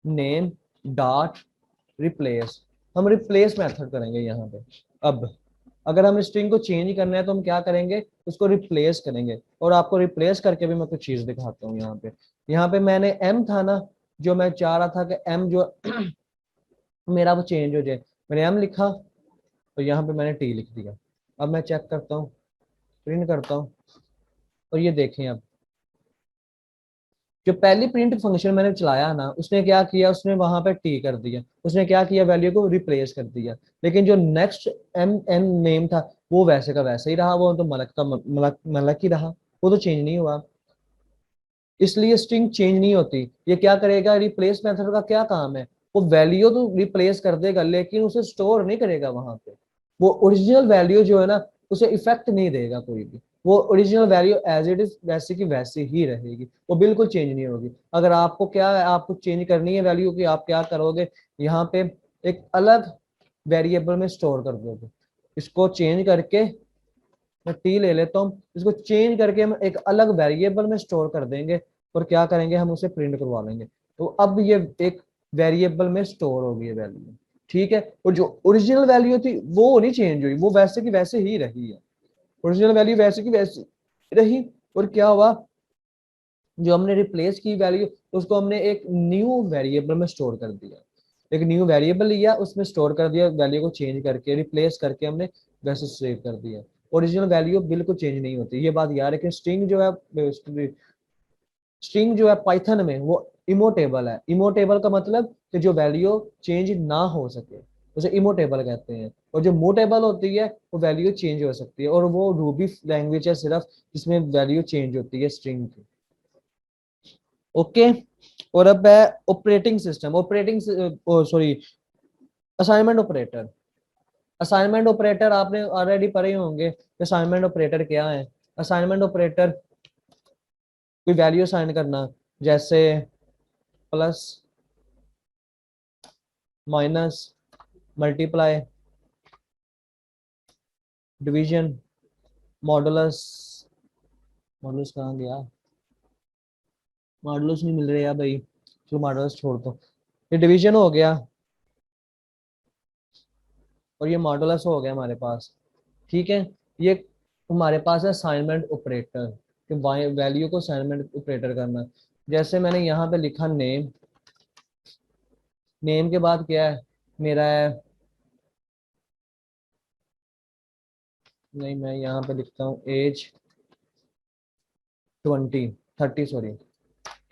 नेम डॉट रिप्लेस, हम रिप्लेस मेथड करेंगे यहाँ पे। अब अगर हम स्ट्रिंग को चेंज करना है तो हम क्या करेंगे, उसको रिप्लेस करेंगे, और आपको रिप्लेस करके भी मैं कुछ चीज दिखाता हूँ। यहाँ पे मैंने m था ना, जो मैं चाह रहा था कि m जो मेरा वो चेंज हो जाए, मैंने m लिखा, तो यहाँ पे मैंने t लिख दिया। अब मैं चेक करता हूँ, प्रिंट करता हूँ, और ये देखें, अब जो पहली प्रिंट फंक्शन मैंने चलाया ना, उसने क्या किया, उसने वहां पे टी कर दिया, उसने क्या किया, वैल्यू को रिप्लेस कर दिया। लेकिन जो नेक्स्ट एम एन नेम था वो वैसे का वैसे ही रहा, वो तो मलक का मलक मलक ही रहा, वो तो चेंज नहीं हुआ। इसलिए स्ट्रिंग चेंज नहीं होती। ये क्या करेगा, रिप्लेस मेथड का क्या काम है, वो वैल्यू तो रिप्लेस कर देगा लेकिन उसे स्टोर नहीं करेगा वहां पे। वो ओरिजिनल वैल्यू जो है ना उसे इफेक्ट नहीं देगा कोई भी, वो original value as it is वैसे की वैसे ही रहेगी, वो बिल्कुल चेंज नहीं होगी। अगर आपको क्या है, आपको चेंज करनी है वैल्यू की, आप क्या करोगे, यहाँ पे एक अलग वेरिएबल में स्टोर कर दोगे। इसको चेंज करके, मैं टी ले लेता हूँ, इसको चेंज करके हम एक अलग वेरिएबल में स्टोर कर देंगे, और क्या करेंगे, हम उसे प्रिंट करवा लेंगे। तो अब ये एक वेरिएबल में स्टोर होगी ये वैल्यू। ठीक है, और जो ओरिजिनल वैल्यू थी वो नहीं चेंज हुई, वो वैसे की वैसे ही रही है, ओरिजिनल वैल्यू वैसे की वैसे रही। और क्या हुआ, जो हमने रिप्लेस की वैल्यू उसको हमने एक न्यू वेरिएबल में स्टोर कर दिया, एक न्यू वेरिएबल लिया उसमें स्टोर कर दिया, वैल्यू को चेंज करके रिप्लेस करके हमने वैसे सेव कर दिया। ओरिजिनल वैल्यू बिल्कुल चेंज नहीं होती, ये बात याद रखें। स्ट्रिंग जो है पाइथन में वो इमोटेबल है। इमोटेबल का मतलब कि जो वैल्यू चेंज ना हो सके उसे इमोटेबल कहते हैं, और जो मोटेबल होती है वो वैल्यू चेंज हो सकती है, और वो रूबी लैंग्वेज है सिर्फ जिसमें वैल्यू चेंज होती है स्ट्रिंग की। ओके, और अब है operating system, operating sorry assignment operator. Assignment operator आपने ऑलरेडी पढ़े होंगे, असाइनमेंट ऑपरेटर क्या है। असाइनमेंट ऑपरेटर कोई वैल्यू असाइन करना, जैसे plus, minus, multiply, division, modulus. Modulus कहाँ गया, मॉडुलस नहीं मिल रहे यार भाई, चलो मॉडुलस छोड़ दो। ये डिवीजन हो गया और ये मॉडुलस हो गया हमारे पास। ठीक है, ये हमारे पास है असाइनमेंट ऑपरेटर, कि वैल्यू को असाइनमेंट ऑपरेटर करना। जैसे मैंने यहाँ पे लिखा नेम, नेम के बाद क्या है मेरा है, नहीं मैं यहाँ पे लिखता हूँ एज 30 सॉरी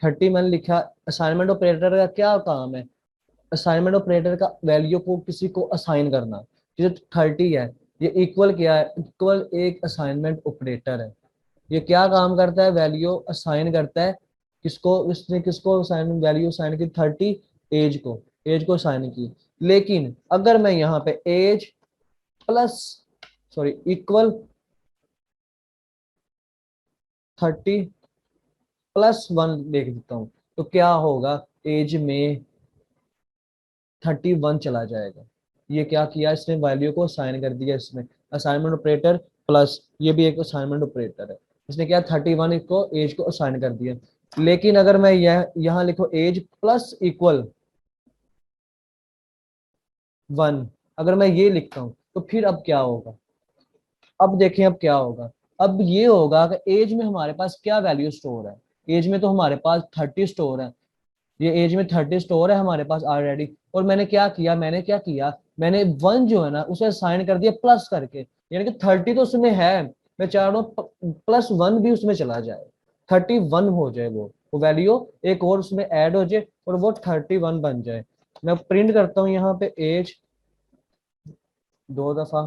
30 मैंने लिखा। असाइनमेंट ऑपरेटर का क्या काम है, असाइनमेंट ऑपरेटर का वैल्यू को किसी को असाइन करना। जो 30 है ये इक्वल क्या है, इक्वल एक असाइनमेंट ऑपरेटर है। ये क्या काम करता है, वैल्यू असाइन करता है। किसको, इसने किसको असाइन वैल्यू असाइन की, 30 एज को, एज को असाइन की। लेकिन अगर मैं यहाँ पे एज प्लस सॉरी इक्वल 30 +1 देख देता हूँ, तो क्या होगा, एज में 31 चला जाएगा। ये क्या किया इसने, वैल्यू को असाइन कर दिया इसमें। असाइनमेंट ऑपरेटर प्लस, ये भी एक असाइनमेंट ऑपरेटर है। इसने क्या 31 को एज को असाइन कर दिया। लेकिन अगर मैं यह यहाँ लिखो एज प्लस इक्वल 1, अगर मैं ये लिखता हूँ तो फिर अब क्या होगा, अब देखें अब क्या होगा। अब ये होगा कि एज में हमारे पास क्या वैल्यू स्टोर है, एज में तो हमारे पास 30 स्टोर है। ये एज में 30 स्टोर है हमारे पास ऑलरेडी, और मैंने क्या किया, मैंने 1 जो है ना उसे साइन कर दिया प्लस करके, यानी कि 30 तो उसमें है, मैं चाह रहा हूँ +1 भी उसमें चला जाए, 31 हो जाए, वो वैल्यू एक और उसमें ऐड हो जाए और वो 31 बन जाए। मैं प्रिंट करता हूँ यहाँ पे एज 2 दफा,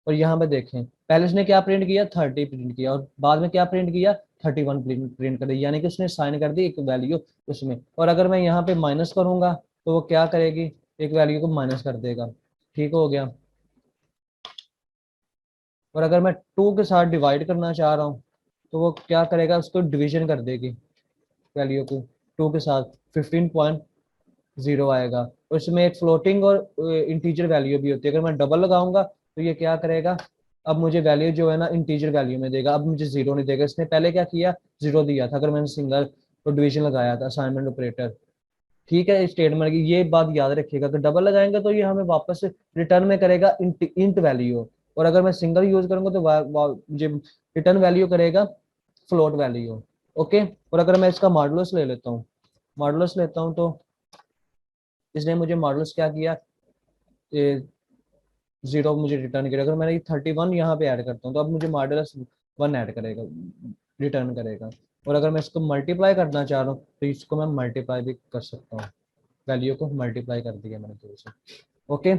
और यहाँ पे देखें पहले उसने क्या प्रिंट किया, 30 प्रिंट किया, और बाद में क्या प्रिंट किया, 31 प्रिंट कर दिया, यानी कि उसने साइन कर दी एक वैल्यू उसमें। और अगर मैं यहाँ पे माइनस करूंगा तो वो क्या करेगी, एक वैल्यू को माइनस कर देगा। ठीक हो गया। और अगर मैं 2 के साथ डिवाइड करना चाह रहा हूँ तो वो क्या करेगा, उसको डिवीजन कर देगी वैल्यू को 2 के साथ, 15.0 आएगा। और इसमें एक फ्लोटिंग और इंटीजर वैल्यू भी होती है, अगर मैं डबल लगाऊंगा तो ये क्या करेगा, अब मुझे वैल्यू जो है ना इंटीजर वैल्यू में देगा, अब मुझे जीरो नहीं देगा। इसने पहले क्या किया, जीरो दिया था अगर मैंने सिंगल और डिवीजन लगाया था असाइनमेंट ऑपरेटर। ठीक है, स्टेटमेंट की ये बात याद रखिएगा कि डबल लगाएंगे तो ये हमें वापस रिटर्न में करेगा इंट वैल्यू, और अगर मैं सिंगल यूज करूंगा तो मुझे रिटर्न वैल्यू करेगा फ्लोट वैल्यू। ओके, और अगर मैं इसका मॉडुलस ले लेता हूँ, मॉडुलस लेता हूँ तो इसने मुझे मॉडुलस क्या किया, जीरो मुझे रिटर्न करेगा। अगर मैंने 31 यहाँ पे ऐड करता हूँ तो अब मुझे मॉडुलस 1 ऐड करेगा, रिटर्न करेगा। और अगर मैं इसको मल्टीप्लाई करना चाह रहा हूँ तो इसको मैं मल्टीप्लाई भी कर सकता हूँ, वैल्यू को मल्टीप्लाई कर दिया मैंने 2 से। ओके,